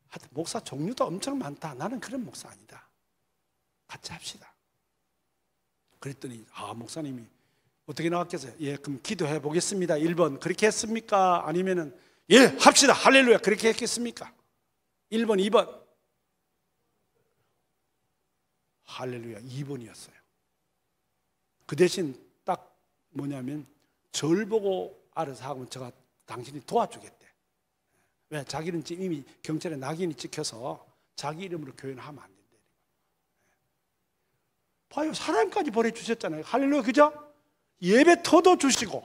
하여튼 목사 종류도 엄청 많다. 나는 그런 목사 아니다. 같이 합시다. 그랬더니 목사님이 어떻게 나왔겠어요? 예, 그럼 기도해 보겠습니다. 1번 그렇게 했습니까? 아니면은 예, 합시다. 할렐루야. 그렇게 했겠습니까? 1번, 2번. 할렐루야 2번이었어요. 그 대신 딱 뭐냐면 절 보고 알아서 하면 제가 당신이 도와주겠대. 왜? 자기는 지금 이미 경찰에 낙인이 찍혀서 자기 이름으로 교회는 하면 안 된대. 봐요, 사람까지 보내주셨잖아요. 할렐루야, 그죠? 예배터도 주시고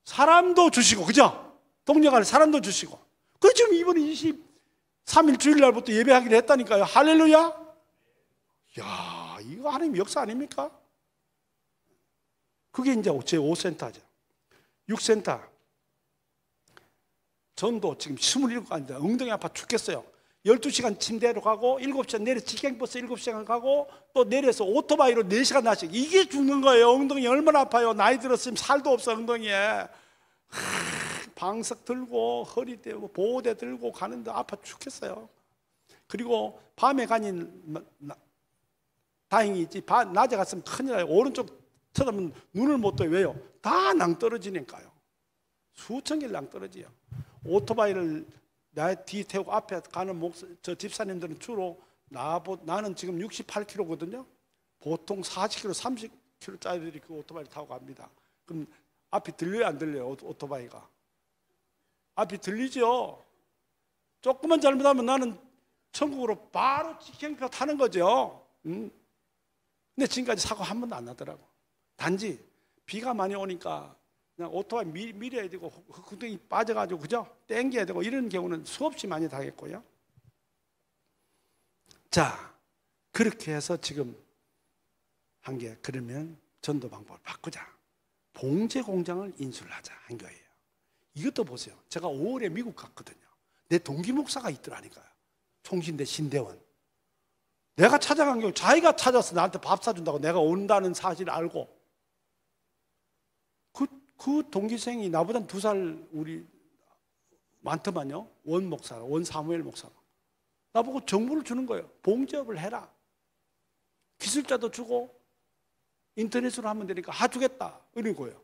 사람도 주시고, 그죠? 동력안에 사람도 주시고. 그래서 지금 이번에 23일 주일날부터 예배하기로 했다니까요. 할렐루야. 야, 이거 하나님 역사 아닙니까? 그게 이제 제 5센터죠. 6센터 전도 지금 27가지입니다. 엉덩이 아파 죽겠어요. 12시간 침대로 가고 7시간 내려 직행버스 7시간 가고 또 내려서 오토바이로 4시간 나씩. 이게 죽는 거예요. 엉덩이 얼마나 아파요. 나이 들었으면 살도 없어 엉덩이에. 방석 들고 허리 대고 보호대 들고 가는데 아파 죽겠어요. 그리고 밤에 가니 다행히 있지, 낮에 갔으면 큰일 나요. 오른쪽 쳐다보면 눈을 못 떠요. 왜요? 다 낭떠러지니까요. 수천 개를 낭떠러지요. 오토바이를 나 뒤 태우고 앞에 가는 저 집사님들은 주로 나는 지금 68kg거든요. 보통 40kg, 30kg짜리들이 그 오토바이를 타고 갑니다. 그럼 앞이 들려요, 안 들려요? 오토바이가 앞이 들리죠. 조금만 잘못하면 나는 천국으로 바로 직행표 타는 거죠. 근데 지금까지 사고 한 번도 안 나더라고. 단지 비가 많이 오니까 그냥 오토바이 밀어야 되고 구덩이 빠져가지고, 그죠? 땡겨야 되고 이런 경우는 수없이 많이 당했고요. 자, 그렇게 해서 지금 한 게, 그러면 전도 방법을 바꾸자. 봉제 공장을 인수를 하자 한 거예요. 이것도 보세요. 제가 5월에 미국 갔거든요. 내 동기 목사가 있더라니까요. 총신대 신대원. 내가 찾아간 게 자기가 찾아서 나한테 밥 사준다고 내가 온다는 사실을 알고, 그 동기생이 나보다 2살 우리 많더만요. 원 목사가, 원 사무엘 목사가 나보고 정보를 주는 거예요. 봉제업을 해라. 기술자도 주고 인터넷으로 하면 되니까 하주겠다 이런 거예요.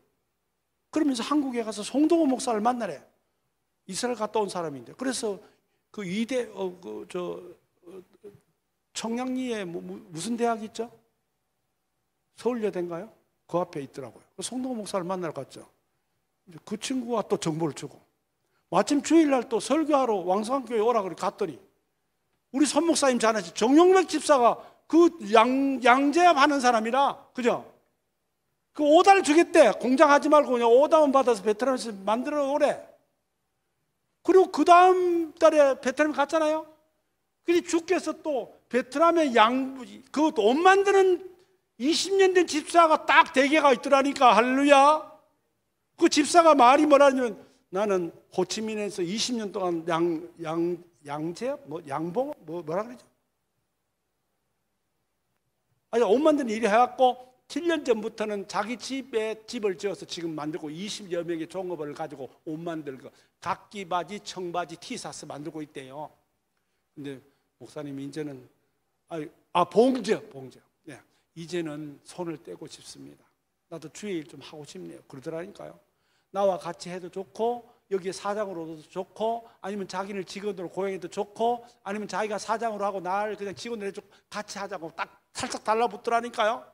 그러면서 한국에 가서 송동호 목사를 만나래. 이스라엘 갔다 온 사람인데. 그래서 그 이대 청량리에 무슨 대학 있죠? 서울여대인가요? 그 앞에 있더라고요. 송동호 목사를 만나러 갔죠. 그 친구가 또 정보를 주고, 마침 주일날 또 설교하러 왕성교회 오라 그래 갔더니 우리 손 목사님 잘 아시죠? 정용맥 집사가 그 양재합 하는 사람이라, 그죠? 그 오다를 주겠대. 공장 하지 말고 그냥 오다만 받아서 베트남에서 만들어 오래. 그리고 그 다음 달에 베트남 갔잖아요. 그래서 주께서 또 베트남의 그것도 옷 만드는 20년 된 집사가 딱 대개가 있더라니까. 할렐루야. 그 집사가 말이 뭐라냐면, 나는 호치민에서 20년 동안 양재 양봉 뭐라 그러죠? 아니, 옷 만드는 일이 해갖고 7년 전부터는 자기 집에 집을 지어서 지금 만들고 20여 명의 종업원을 가지고 옷 만들고 각기 바지, 청바지, 티셔츠 만들고 있대요. 근데 목사님이 이제는 봉제. 네. 이제는 손을 떼고 싶습니다. 나도 주일 좀 하고 싶네요. 그러더라니까요. 나와 같이 해도 좋고, 여기에 사장으로도 좋고, 아니면 자기를 직원으로 고용해도 좋고, 아니면 자기가 사장으로 하고 나를 그냥 직원으로 해주고 같이 하자고 딱 살짝 달라붙더라니까요.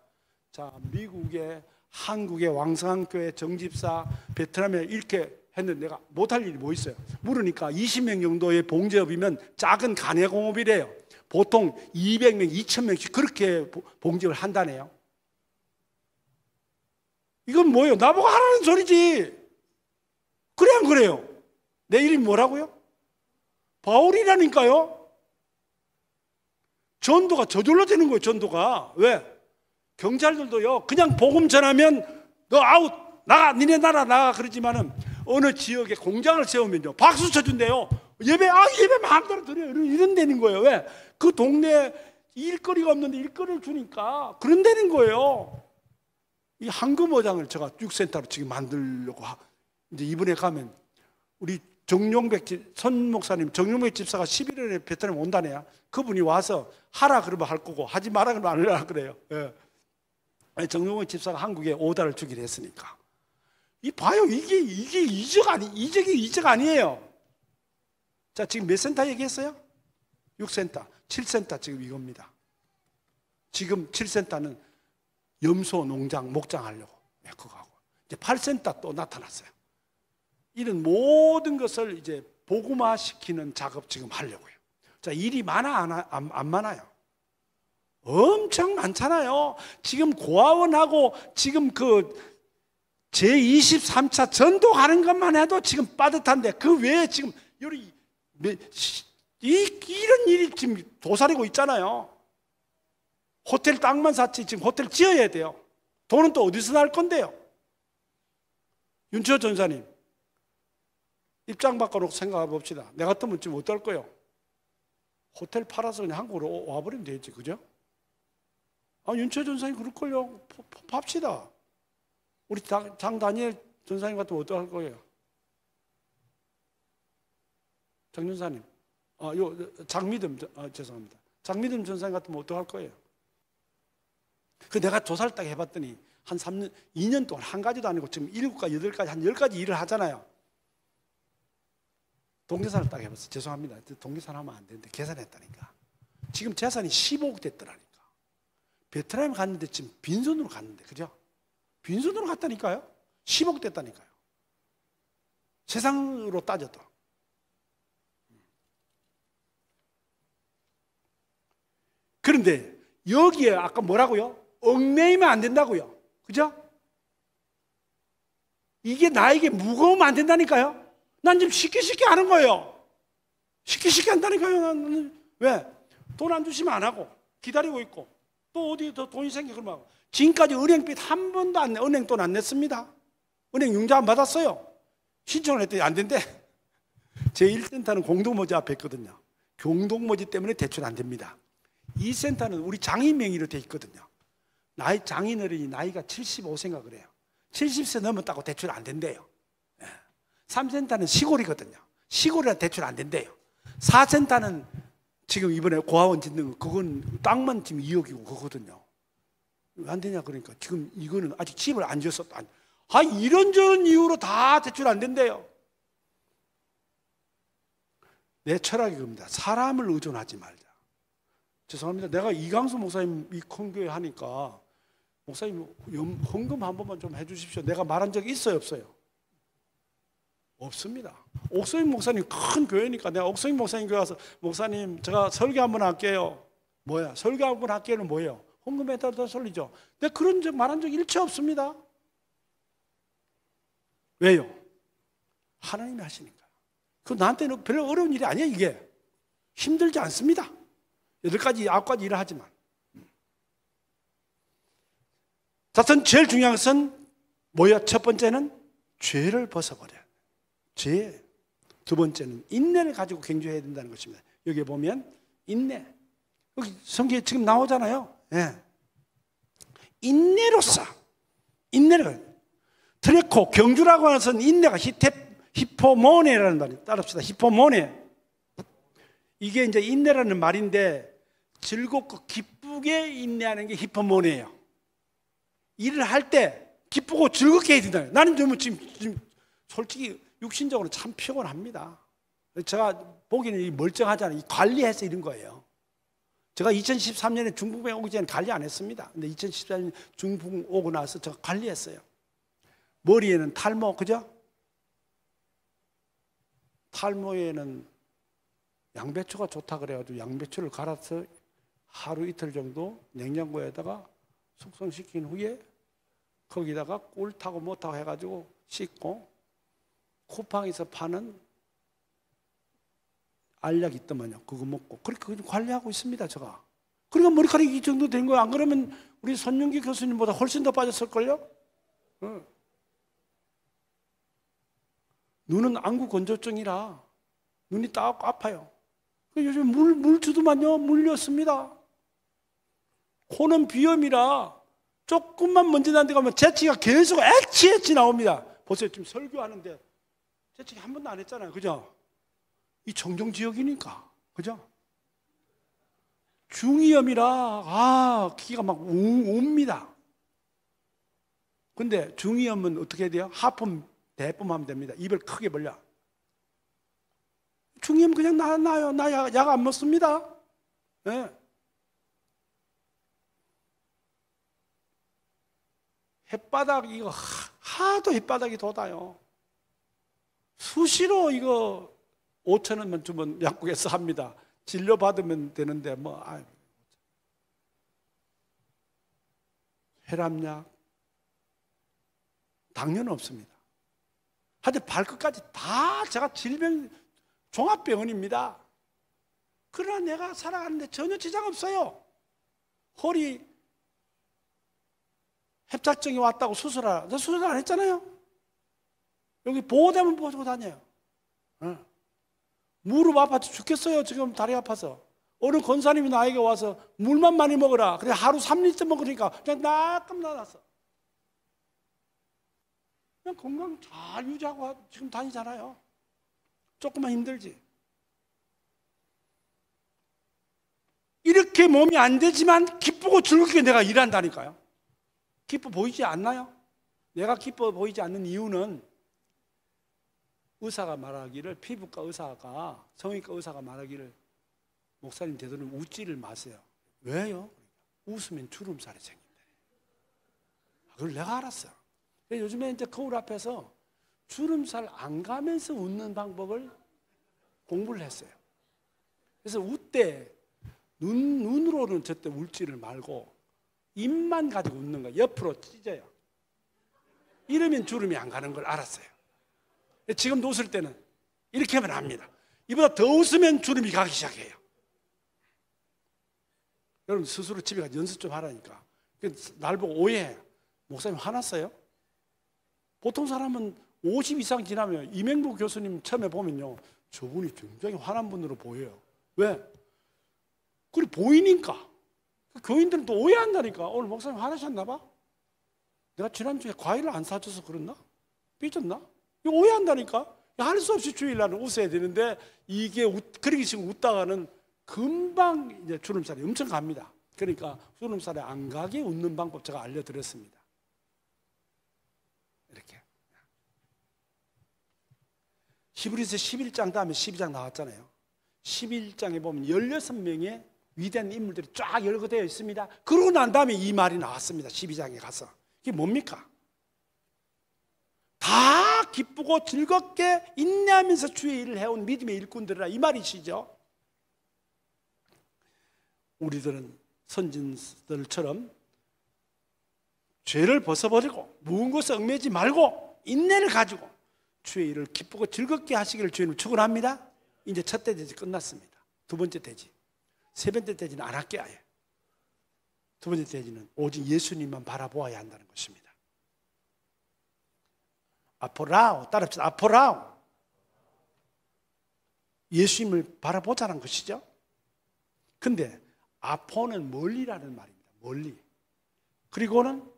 자, 미국에, 한국의 왕성한 교회 정집사, 베트남에 이렇게 했는데 내가 못할 일이 뭐 있어요? 물으니까 20명 정도의 봉제업이면 작은 간해공업이래요. 보통 200명, 2000명씩 그렇게 봉제업을 한다네요. 이건 뭐예요? 나보고 하라는 소리지. 그래 안 그래요? 내 이름이 뭐라고요? 바울이라니까요. 전도가 저절로 되는 거예요. 전도가. 왜? 경찰들도요, 그냥 복음 전하면 너 아웃, 나가, 니네 나라 나가 그러지만은 어느 지역에 공장을 세우면요 박수 쳐준대요. 예배 마음대로 드려요. 이런 데는 거예요. 왜? 그 동네에 일거리가 없는데 일거리를 주니까 그런 데는 거예요. 이 황금어장을 제가 6센터로 지금 만들려고 이제 이번에 가면 우리 정용백 선 목사님, 정용백 집사가 11월에 베트남 온다네요. 그분이 와서 하라 그러면 할 거고 하지 마라 그러면 안 하려고 그래요. 예. 정용백 집사가 한국에 오다를 주기로 했으니까. 이 봐요. 이게 이적 아니에요. 자, 지금 몇 센터 얘기했어요? 6센터, 7센터 지금 이겁니다. 지금 7센터는 염소 농장, 목장 하려고. 그거 하고. 이제 8센터 또 나타났어요. 이런 모든 것을 이제 복음화 시키는 작업 지금 하려고요. 자, 일이 많아, 안 많아요? 엄청 많잖아요. 지금 고아원하고 지금 그 제23차 전도하는 것만 해도 지금 빠듯한데 그 외에 지금 이런 일이 지금 도사리고 있잖아요. 호텔 땅만 샀지 지금 호텔 지어야 돼요. 돈은 또 어디서 날 건데요? 윤철 전사님 입장 바꿔놓고 생각해 봅시다. 내가 같으면 지금 어떨 거예요? 호텔 팔아서 그냥 한국으로 와버리면 되지, 그죠? 윤철 전사님 그럴걸요. 팝시다. 우리 장 다니엘 전사님 같으면 어떡할 거예요? 장 전사님, 장미듬, 죄송합니다. 장미듬 전사님 같으면 어떡할 거예요? 내가 조사를 딱 해봤더니 한 3년, 2년 동안 한 가지도 아니고 지금 7가지, 8가지, 한 10가지 일을 하잖아요. 동계산을 딱 해봤어요. 죄송합니다. 동계산 하면 안 되는데 계산했다니까. 지금 재산이 15억 됐더라니까. 베트남에 갔는데 지금 빈손으로 갔는데, 그죠? 빈손으로 갔다니까요. 10억 됐다니까요. 세상으로 따져도. 그런데 여기에 아까 뭐라고요? 얽매이면 안 된다고요. 그죠? 이게 나에게 무거우면 안 된다니까요. 난 지금 쉽게 하는 거예요. 쉽게 한다니까요. 나는. 왜? 돈 안 주시면 안 하고 기다리고 있고 또 어디 더 돈이 생겨 그러면 하고. 지금까지 은행빚 한 번도 은행 돈 안 냈습니다. 은행 융자 안 받았어요. 신청을 했더니 안 된대. 제 1센터는 공동모지 앞에 있거든요. 공동모지 때문에 대출 안 됩니다. 2센터는 우리 장인 명의로 돼 있거든요. 장인 어른이 나이가 75세인가 그래요. 70세 넘었다고 대출 안 된대요. 3센터는 시골이거든요. 시골이라 대출 안 된대요. 4센터는 지금 이번에 고아원 짓는 거 그건 땅만 지금 2억이고 그거거든요. 왜 안 되냐 그러니까 지금 이거는 아직 집을 안 지었어. 이런저런 이유로 다 대출 안 된대요. 내 철학이 그겁니다. 사람을 의존하지 말자. 죄송합니다. 내가 이강수 목사님 이 큰 교회 하니까 목사님 헌금 한 번만 좀 해주십시오. 내가 말한 적이 있어요, 없어요? 없습니다. 옥소임 목사님 큰 교회니까 내가 옥소임 목사님 교회 가서 목사님 제가 설교 한번 할게요. 뭐야? 설교 한번 할게는 뭐예요? 헌금에다 sol리죠. 내가 그런 적 말한 적 일체 없습니다. 왜요? 하나님이 하시니까. 그 나한테는 별로 어려운 일이 아니에요. 이게 힘들지 않습니다. 8가지, 9가지 일을 하지만. 자, 제일 중요한 것은 뭐야? 첫 번째는 죄를 벗어버려요. 죄. 두 번째는 인내를 가지고 경주해야 된다는 것입니다. 여기 보면 인내. 여기 성경에 지금 나오잖아요. 네. 인내로서 인내를 트레코 경주라고 하는 것은 인내가 히포모네라는 말이 따릅시다. 히포모네. 이게 이제 인내라는 말인데 즐겁고 기쁘게 인내하는 게 히포모네예요. 일을 할 때 기쁘고 즐겁게 해야 된다. 나는 지금 솔직히 육신적으로 참 피곤합니다. 제가 보기에는 멀쩡하잖아요. 관리해서 이런 거예요. 제가 2013년에 중풍에 오기 전에 관리 안 했습니다. 근데 2014년 중풍 오고 나서 제가 관리했어요. 머리에는 탈모, 그죠? 탈모에는 양배추가 좋다 그래가지고 양배추를 갈아서 하루 이틀 정도 냉장고에다가 숙성시킨 후에 거기다가 꿀 타고 뭐 타고 해가지고 씻고 쿠팡에서 파는 알약 있더만요. 그거 먹고 그렇게 관리하고 있습니다. 제가. 그러니까 머리카락이 이 정도 된 거예요. 안 그러면 우리 손윤기 교수님보다 훨씬 더 빠졌을걸요? 눈은 안구 건조증이라 눈이 딱 아파요. 요즘 물 주더만요. 물렸습니다. 코는 비염이라 조금만 먼지 난 데 가면 재치가 계속 엣지 나옵니다. 보세요. 지금 설교하는데 재치기 한 번도 안 했잖아요. 그죠? 이 청정지역이니까. 그죠? 중이염이라 기가 막 옵니다. 근데 중이염은 어떻게 해야 돼요? 하품, 대뿜하면 됩니다. 입을 크게 벌려. 중이염 그냥 나요. 나 약 안 먹습니다. 네. 햇바닥 이거 하도 햇바닥이 돋아요. 수시로 이거 5,000원만 주면 약국에서 합니다. 진료 받으면 되는데 뭐 혈압약, 당뇨는 없습니다. 하여튼 발끝까지 다 제가 질병 종합병원입니다. 그러나 내가 살아가는데 전혀 지장 없어요. 허리 협착증이 왔다고 수술하라. 저 수술 안 했잖아요. 여기 보호대만 보고 다녀요. 무릎 아파서 죽겠어요. 지금 다리 아파서. 어느 권사님이 나에게 와서 물만 많이 먹어라. 그래 하루 3리터 먹으니까 그냥 나끔 나왔어. 그냥 건강 잘 유지하고 지금 다니잖아요. 조금만 힘들지. 이렇게 몸이 안 되지만 기쁘고 즐겁게 내가 일한다니까요. 기뻐 보이지 않나요? 내가 기뻐 보이지 않는 이유는 의사가 말하기를, 피부과 의사가, 성형외과 의사가 말하기를, 목사님 되도록 웃지를 마세요. 왜요? 웃으면 주름살이 생긴다. 그걸 내가 알았어요. 요즘에 이제 거울 앞에서 주름살 안 가면서 웃는 방법을 공부를 했어요. 그래서 웃때 눈으로는 절대 울지를 말고 입만 가지고 웃는 거예요. 옆으로 찢어요. 이러면 주름이 안 가는 걸 알았어요. 지금도 웃을 때는 이렇게 하면 합니다. 이보다 더 웃으면 주름이 가기 시작해요. 여러분 스스로 집에 가서 연습 좀 하라니까. 날 보고 오해해. 목사님 화났어요? 보통 사람은 50 이상 지나면 이명국 교수님 처음에 보면요, 저분이 굉장히 화난 분으로 보여요. 왜? 그래 보이니까. 교인들은 또 오해한다니까. 오늘 목사님 화나셨나 봐? 내가 지난주에 과일을 안 사줘서 그랬나? 삐졌나? 이거 오해한다니까. 할 수 없이 주일날은 웃어야 되는데 이게 그렇게 지금 웃다가는 금방 이제 주름살이 엄청 갑니다. 그러니까 주름살이 안 가게 웃는 방법 제가 알려드렸습니다. 이렇게. 히브리서 11장 다음에 12장 나왔잖아요. 11장에 보면 16명의 위대한 인물들이 쫙 열거되어 있습니다. 그러고 난 다음에 이 말이 나왔습니다. 12장에 가서. 이게 뭡니까? 다 기쁘고 즐겁게 인내하면서 주의 일을 해온 믿음의 일꾼들이라 이 말이시죠. 우리들은 선진들처럼 죄를 벗어버리고 묵은 것에 얽매지 말고 인내를 가지고 주의 일을 기쁘고 즐겁게 하시기를 주님을 축원합니다. 이제 첫 대지 끝났습니다. 두 번째 대지, 세 번째 대지는 안 할게 아예. 두 번째 대지는 오직 예수님만 바라보아야 한다는 것입니다. 아포라오, 따라합시다. 아포라오. 예수님을 바라보자는 것이죠. 근데 아포는 멀리라는 말입니다. 멀리. 그리고는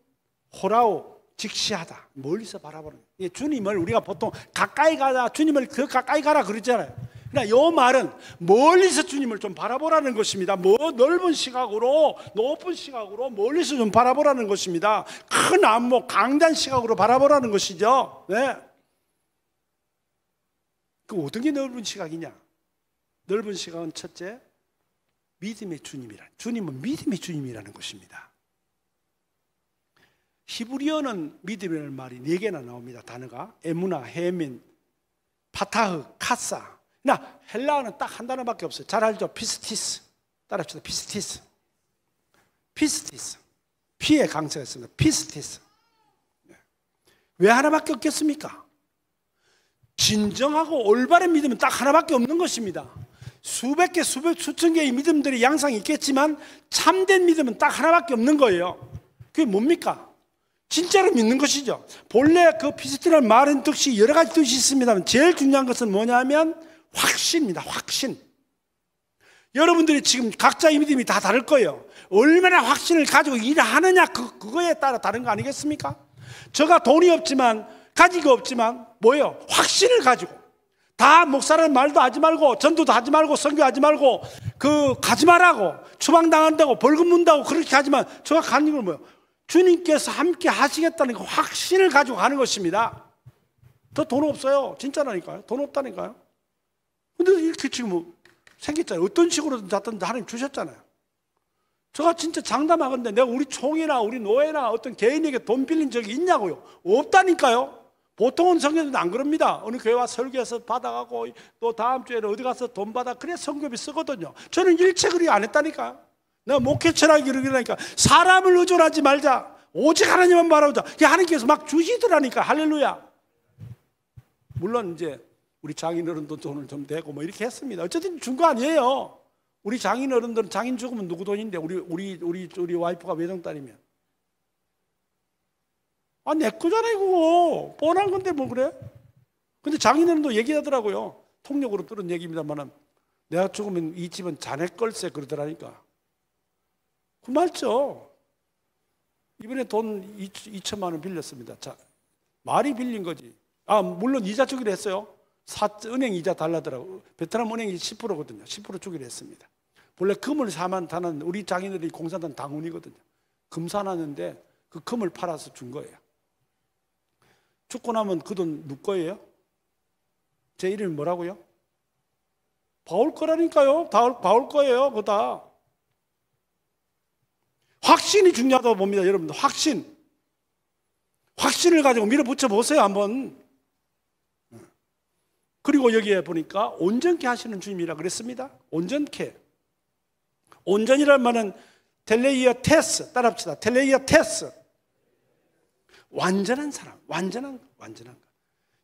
호라오, 직시하다. 멀리서 바라보는 거예요. 주님을 우리가 보통 가까이 가자, 주님을 더 가까이 가라 그러잖아요. 그러나 이 말은 멀리서 주님을 좀 바라보라는 것입니다. 넓은 시각으로, 높은 시각으로 멀리서 좀 바라보라는 것입니다. 큰 안목, 강단 시각으로 바라보라는 것이죠. 네. 그 어떤 게 넓은 시각이냐? 넓은 시각은 첫째, 믿음의 주님은 믿음의 주님이라는 것입니다. 히브리어는 믿음이라는 말이 4개나 나옵니다. 단어가 에무나, 헤멘, 파타흐, 카사. 나 헬라어는 딱 한 단어밖에 없어요. 잘 알죠? 피스티스. 따라합시다. 피스티스. 피스티스. 피의 강세가 있습니다. 피스티스. 왜 하나밖에 없겠습니까? 진정하고 올바른 믿음은 딱 하나밖에 없는 것입니다. 수백 개, 수천 개의 믿음들이 양상이 있겠지만 참된 믿음은 딱 하나밖에 없는 거예요. 그게 뭡니까? 진짜로 믿는 것이죠. 본래 그 피스티라는 말은 뜻이 여러 가지 뜻이 있습니다만 제일 중요한 것은 뭐냐면 확신입니다. 확신. 여러분들이 지금 각자의 믿음이 다 다를 거예요. 얼마나 확신을 가지고 일을 하느냐 그거에 따라 다른 거 아니겠습니까? 저가 돈이 없지만 가지고 없지만 뭐예요? 확신을 가지고 다 목사라는 말도 하지 말고 전도도 하지 말고 선교하지 말고 가지 말라고 추방당한다고 벌금 문다고 그렇게 하지만 저가 가는 건 뭐예요? 주님께서 함께 하시겠다는 그 확신을 가지고 가는 것입니다. 더 돈 없어요. 진짜라니까요. 돈 없다니까요. 근데 이렇게 지금 생겼잖아요. 어떤 식으로든 하나님 주셨잖아요. 제가 진짜 장담하건데 내가 우리 총회나 우리 노회나 어떤 개인에게 돈 빌린 적이 있냐고요? 없다니까요. 보통은 성교사도 안 그럽니다. 어느 교회 와 설교해서 받아가고 또 다음 주에는 어디 가서 돈 받아 그래 성교비 쓰거든요. 저는 일체 그리 안 했다니까. 내가 목회 철학이 그러니까 사람을 의존하지 말자. 오직 하나님만 바라보자. 하나님께서 막 주시더라니까. 할렐루야. 물론 이제 우리 장인어른도 돈을 좀 대고 뭐 이렇게 했습니다. 어쨌든 준 거 아니에요. 우리 장인어른들은 장인 죽으면 누구 돈인데 우리 와이프가 외동딸이면 내 거잖아요 그거. 뻔한 건데 뭐 그래. 근데 장인어른도 얘기하더라고요. 통역으로 들은 얘기입니다만 내가 죽으면 이 집은 자네 걸세 그러더라니까. 그 맞죠. 이번에 돈 2천만 원 빌렸습니다. 자, 말이 빌린 거지. 물론 이자 주기로 했어요. 은행 이자 달라더라고. 베트남 은행이 10%거든요. 10% 주기로 했습니다. 원래 금을 사만 타는 우리 장인들이 공사단 당운이거든요. 금 사놨는데 그 금을 팔아서 준 거예요. 죽고 나면 그 돈 누구 거예요? 제 이름이 뭐라고요? 바울 거라니까요. 바울 거예요. 그거 다. 확신이 중요하다고 봅니다. 여러분들 확신을 가지고 밀어붙여 보세요 한번. 그리고 여기에 보니까 온전케 하시는 주님이라 그랬습니다. 온전케. 온전이란 말은 텔레이어 테스, 따라합시다. 텔레이어 테스. 완전한 사람, 완전한 거.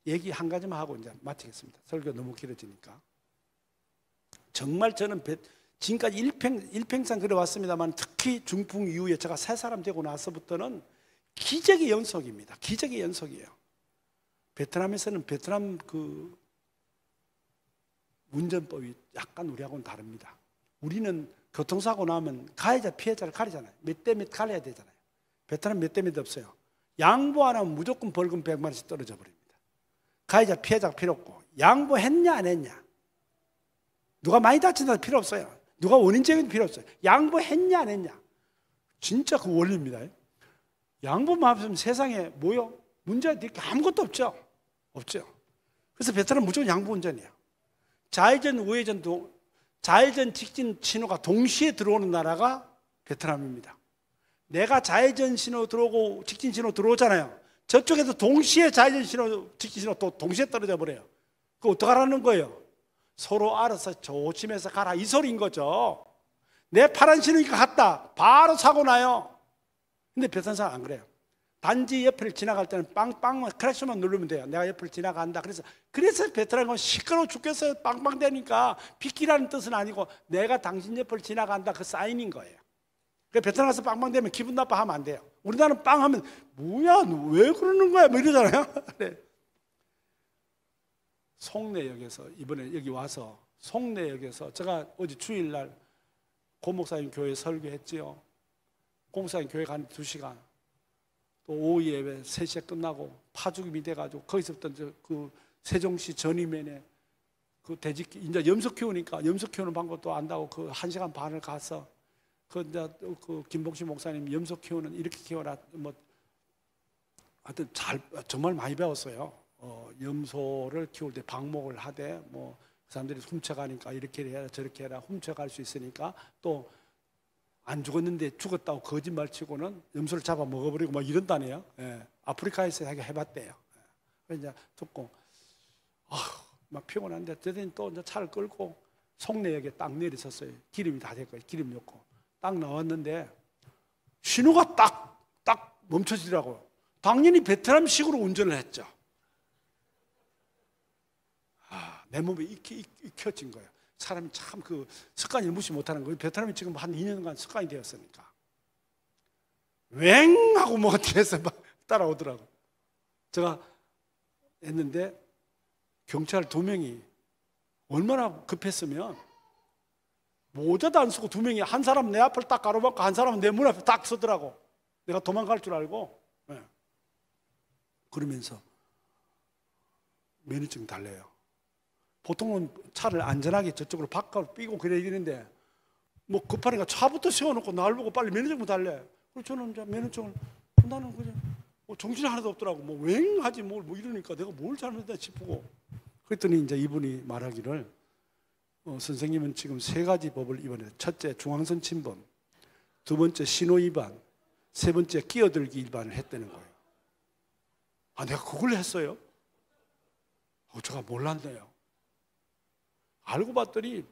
얘기 한 가지만 하고 이제 마치겠습니다. 설교 너무 길어지니까. 정말 저는 지금까지 일평생 그려왔습니다만 특히 중풍 이후에 제가 새 사람 되고 나서부터는 기적의 연속입니다. 기적의 연속이에요. 베트남에서는 베트남 그 운전법이 약간 우리하고는 다릅니다. 우리는 교통사고 나면 가해자 피해자를 가리잖아요. 몇 대 몇 가려야 되잖아요. 베트남 몇 대 몇 없어요. 양보 안 하면 무조건 벌금 100만 원씩 떨어져 버립니다. 가해자 피해자가 필요 없고 양보했냐 안 했냐. 누가 많이 다친다는 필요 없어요. 누가 원인적인 필요 없어요. 양보했냐 안 했냐. 진짜 그 원리입니다. 양보만 하면 세상에 뭐요? 문제가 아무것도 없죠. 그래서 베트남 무조건 양보 운전이에요. 좌회전 우회전도 좌회전 직진 신호가 동시에 들어오는 나라가 베트남입니다. 내가 좌회전 신호 들어오고 직진 신호 들어오잖아요. 저쪽에서 동시에 좌회전 신호 직진 신호 또 동시에 떨어져 버려요. 그거 어떡하라는 거예요? 서로 알아서 조심해서 가라 이 소리인 거죠. 내 파란 신호니까 갔다 바로 사고 나요. 근데 베트남 사람 안 그래요. 단지 옆을 지나갈 때는 빵빵 크래쉬만 누르면 돼요. 내가 옆을 지나간다. 그래서 베트남은 시끄러워 죽겠어요. 빵빵 대니까 비키라는 뜻은 아니고 내가 당신 옆을 지나간다 그 사인인 거예요. 베트남 가서 빵빵 대면 기분 나빠하면 안 돼요. 우리나라는 빵 하면 뭐야 너 왜 그러는 거야 뭐 이러잖아요. 네. 송내역에서 이번에 여기 와서 송내역에서 제가 어제 주일날 고목사님 교회 설교했지요. 고목사님 교회 간 2시간 또 오후 예배 3시에 끝나고 파죽임이 돼가지고 거기서부터 그 세종시 전이면에 그 돼지 이제 염소 키우니까 염소 키우는 방법도 안다고 그 1시간 반을 가서 그 이제 그 김봉식 목사님 염소 키우는 이렇게 키워라 뭐 하여튼 정말 많이 배웠어요. 염소를 키울 때 방목을 하되 뭐 그 사람들이 훔쳐가니까 이렇게 해라 저렇게 해라 훔쳐갈 수 있으니까 또 안 죽었는데 죽었다고 거짓말 치고는 염소를 잡아 먹어버리고 막 이런다네요. 예. 아프리카에서 해봤대요. 그래서 이제 듣고 막 피곤한데 또 이제 차를 끌고 송내역에 딱 내리섰어요. 기름이 다 됐고 기름 넣고 딱 나왔는데 신호가 딱 멈춰지더라고요. 당연히 베트남식으로 운전을 했죠. 내 몸에 익혀진 거예요. 사람이 참 그 습관이 무시 못하는 거예요. 베트남이 지금 한 2년간 습관이 되었으니까 웽 하고 뭐 뒤에서 막 따라오더라고. 제가 했는데 경찰 2명이 얼마나 급했으면 모자도 안 쓰고 2명이 한 사람 내 앞을 딱 가로막고 한 사람은 내 문 앞에 딱 서더라고. 내가 도망갈 줄 알고. 네. 그러면서 면허증 달래요. 보통은 차를 안전하게 저쪽으로 바깥으로 삐고 그래야 되는데 뭐 급하니까 차부터 세워놓고 날 보고 빨리 면허증 달래. 그래서 저는 이제 면허증을 나는 그냥 뭐 정신이 하나도 없더라고. 뭐 웽하지 뭐 이러니까 내가 뭘 잘못했다 싶고 그랬더니 이제 이분이 말하기를 선생님은 지금 3가지 법을 이번에 첫째 중앙선 침범, 두 번째 신호 위반, 세 번째 끼어들기 위반을 했다는 거예요. 아, 내가 그걸 했어요? 제가 몰랐네요. 알고 봤더니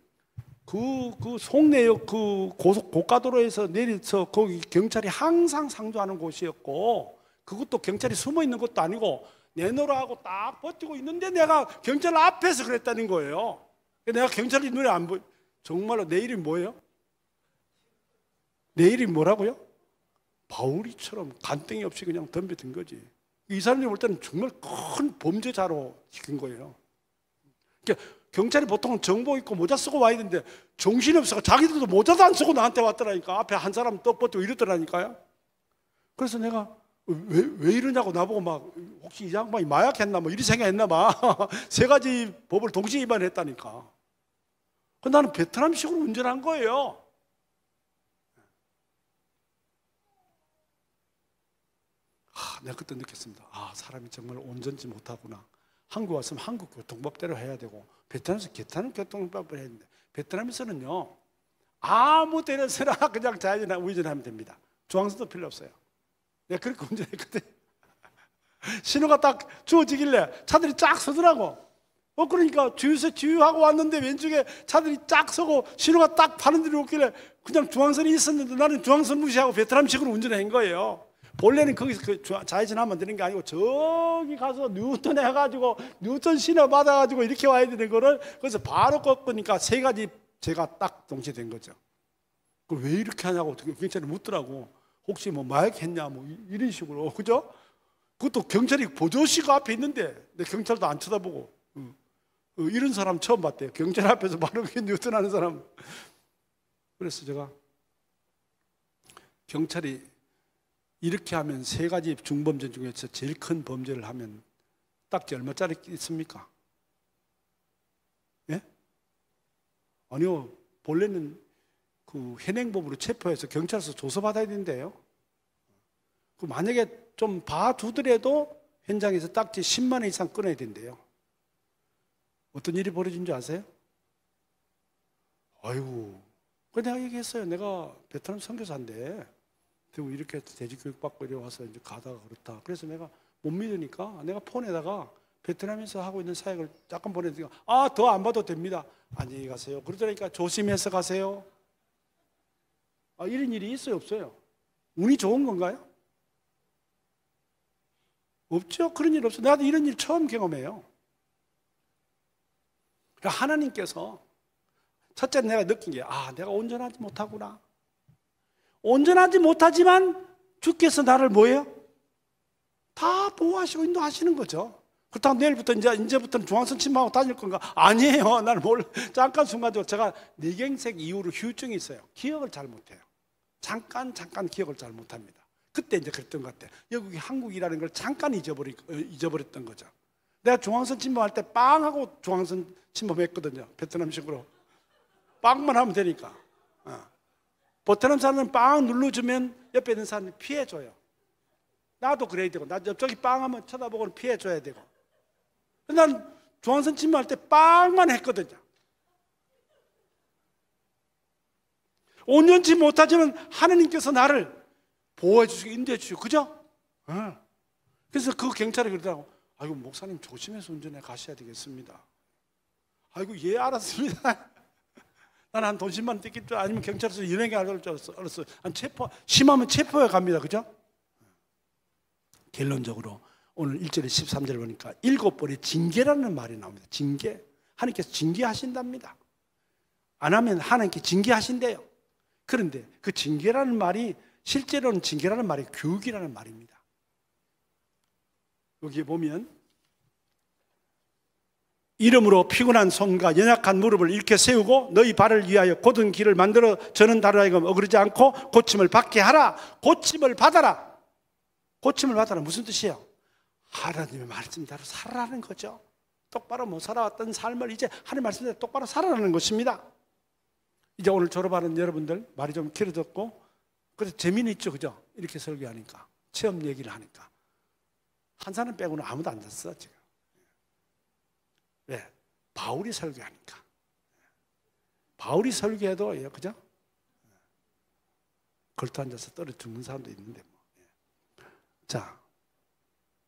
그 송내역 그 고가도로에서 내려서 거기 경찰이 항상 상주하는 곳이었고, 그것도 경찰이 숨어 있는 것도 아니고 내놓으라고 딱 버티고 있는데 내가 경찰 앞에서 그랬다는 거예요. 내가 경찰이 눈에 안 보여. 정말로 내 이름이 뭐예요? 내 이름이 뭐라고요? 바울이처럼 간땡이 없이 그냥 덤벼든 거지. 이 사람들이 볼 때는 정말 큰 범죄자로 시킨 거예요. 그러니까 경찰이 보통 정복 입고 모자 쓰고 와야 되는데 정신이 없어서 자기들도 모자도 안 쓰고 나한테 왔더라니까. 앞에 한 사람 떡버티고 이러더라니까요. 그래서 내가 왜 이러냐고 나보고 막 혹시 이 양반이 마약했나 뭐 이리 생각했나 봐. 세 가지 법을 동시에 위반했다니까. 나는 베트남식으로 운전한 거예요. 내가 그때 느꼈습니다. 사람이 정말 온전치 못하구나. 한국 왔으면 한국 교통법대로 해야 되고, 베트남에서 베트남 교통법을 해야 되는데, 베트남에서는요 아무 데서나 그냥 좌회전 우회전하면 됩니다. 중앙선도 필요 없어요. 내가 그렇게 운전했거든. 신호가 딱 주어지길래 차들이 쫙 서더라고. 그러니까 주유하고 왔는데 왼쪽에 차들이 쫙 서고 신호가 딱 파는 데로 오길래 그냥 중앙선이 있었는데 나는 중앙선 무시하고 베트남식으로 운전한 거예요. 본래는 거기서 좌회전하면 되는 게 아니고 저기 가서 뉴턴 해가지고 뉴턴 신호 받아가지고 이렇게 와야 되는 거를 그래서 바로 꺾으니까 세 가지 제가 딱 동시에 된 거죠. 그걸 왜 이렇게 하냐고 경찰이 묻더라고. 혹시 뭐 마약했냐 뭐 이런 식으로. 그죠? 그것도 경찰이 보조시가 앞에 있는데 내 경찰도 안 쳐다보고. 이런 사람 처음 봤대요. 경찰 앞에서 바로 뉴턴 하는 사람. 그래서 제가 경찰이 이렇게 하면 세 가지 중범죄 중에서 제일 큰 범죄를 하면 딱지 얼마짜리 있습니까? 예? 아니요. 본래는 그 현행법으로 체포해서 경찰서 조서받아야 된대요. 그 만약에 좀 봐두더라도 현장에서 딱지 10만 원 이상 끊어야 된대요. 어떤 일이 벌어진 줄 아세요? 아이고, 내가 얘기했어요. 내가 베트남 선교사인데 이렇게 돼지교육 받고 이래 와서 이제 가다가 그렇다. 그래서 내가 못 믿으니까 내가 폰에다가 베트남에서 하고 있는 사역을 잠깐 보내니까 더 안 봐도 됩니다. 안녕히 가세요. 그러더니까 조심해서 가세요. 이런 일이 있어요, 없어요? 운이 좋은 건가요? 없죠. 그런 일 없어요. 나도 이런 일 처음 경험해요. 그러니까 하나님께서 첫째 내가 느낀 게 내가 온전하지 못하구나. 온전하지 못하지만 주께서 나를 뭐예요? 다 보호하시고 인도하시는 거죠. 그렇다고 내일부터 이제부터는 중앙선 침범하고 다닐 건가? 아니에요. 나는 잠깐 순간적으로 제가 뇌경색 이후로 후유증이 있어요. 기억을 잘 못해요. 잠깐 기억을 잘 못합니다. 그때 이제 그랬던 것 같아요. 여기 한국이라는 걸 잠깐 잊어버렸던 거죠. 내가 중앙선 침범할 때 빵 하고 중앙선 침범했거든요. 베트남식으로. 빵만 하면 되니까. 베트남 사람은 빵 눌러주면 옆에 있는 사람이 피해줘요. 나도 그래야 되고, 나 옆쪽이 빵 하면 쳐다보고는 피해줘야 되고. 난 중앙선 침범할 때 빵만 했거든요. 온전치 못하지만 하나님께서 나를 보호해 주시고 인도해 주시고, 그죠? 그래서 그 경찰이 그러더라고. 아이고, 목사님 조심해서 운전해 가셔야 되겠습니다. 아이고, 예, 알았습니다. 난 한 돈 10만 원 뜯길 줄 아니면 경찰서 연예계 할 줄 알았어. 심하면 체포해 갑니다. 그죠? 결론적으로 오늘 1절에 13절 보니까 7번의 징계라는 말이 나옵니다. 징계. 하나님께서 징계하신답니다. 안 하면 하나님께 징계하신대요. 그런데 그 징계라는 말이 실제로는 징계라는 말이 교육이라는 말입니다. 여기에 보면 이름으로 피곤한 손과 연약한 무릎을 일으켜 세우고 너희 발을 위하여 곧은 길을 만들어 저는 다를 하여금 어그러지 않고 고침을 받게 하라. 고침을 받아라. 고침을 받아라. 무슨 뜻이에요? 하나님의 말씀대로 살아라는 거죠. 똑바로 못 살아왔던 삶을 이제 하나님의 말씀대로 똑바로 살아라는 것입니다. 이제 오늘 졸업하는 여러분들 말이 좀 길어졌고 그래서 재미는 있죠. 그죠? 이렇게 설교하니까 체험 얘기를 하니까 한 사람 빼고는 아무도 안 잤어 지금. 왜? 바울이 설교하니까. 바울이 설교해도 그죠? 걸터 앉아서 떨어 죽는 사람도 있는데 뭐. 자,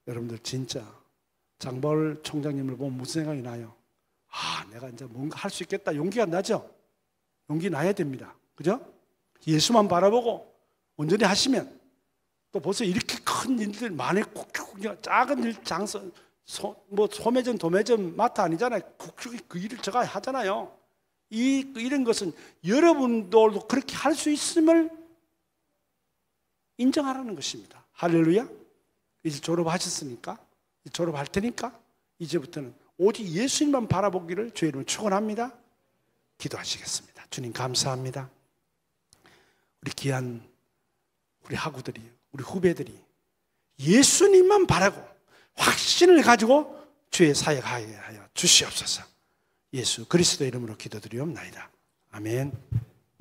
여러분들 진짜 장바울 총장님을 보면 무슨 생각이 나요? 아, 내가 이제 뭔가 할 수 있겠다. 용기가 나죠? 용기 나야 됩니다. 그죠? 예수만 바라보고 온전히 하시면 또 벌써 이렇게 큰 일들 많이 쿡쿡 작은 일 장소 뭐 소매점 도매점 마트 아니잖아요. 쿡쿡 그 일을 제가 하잖아요. 이런 것은 여러분들도 그렇게 할 수 있음을 인정하라는 것입니다. 할렐루야. 이제 졸업하셨으니까 졸업할 테니까 이제부터는 오직 예수님만 바라보기를 주의 이름으로 축원합니다. 기도하시겠습니다. 주님 감사합니다. 우리 귀한 우리 학우들이 우리 후배들이 예수님만 바라고 확신을 가지고 주의 사역하게 하여 주시옵소서. 예수 그리스도 이름으로 기도드리옵나이다. 아멘.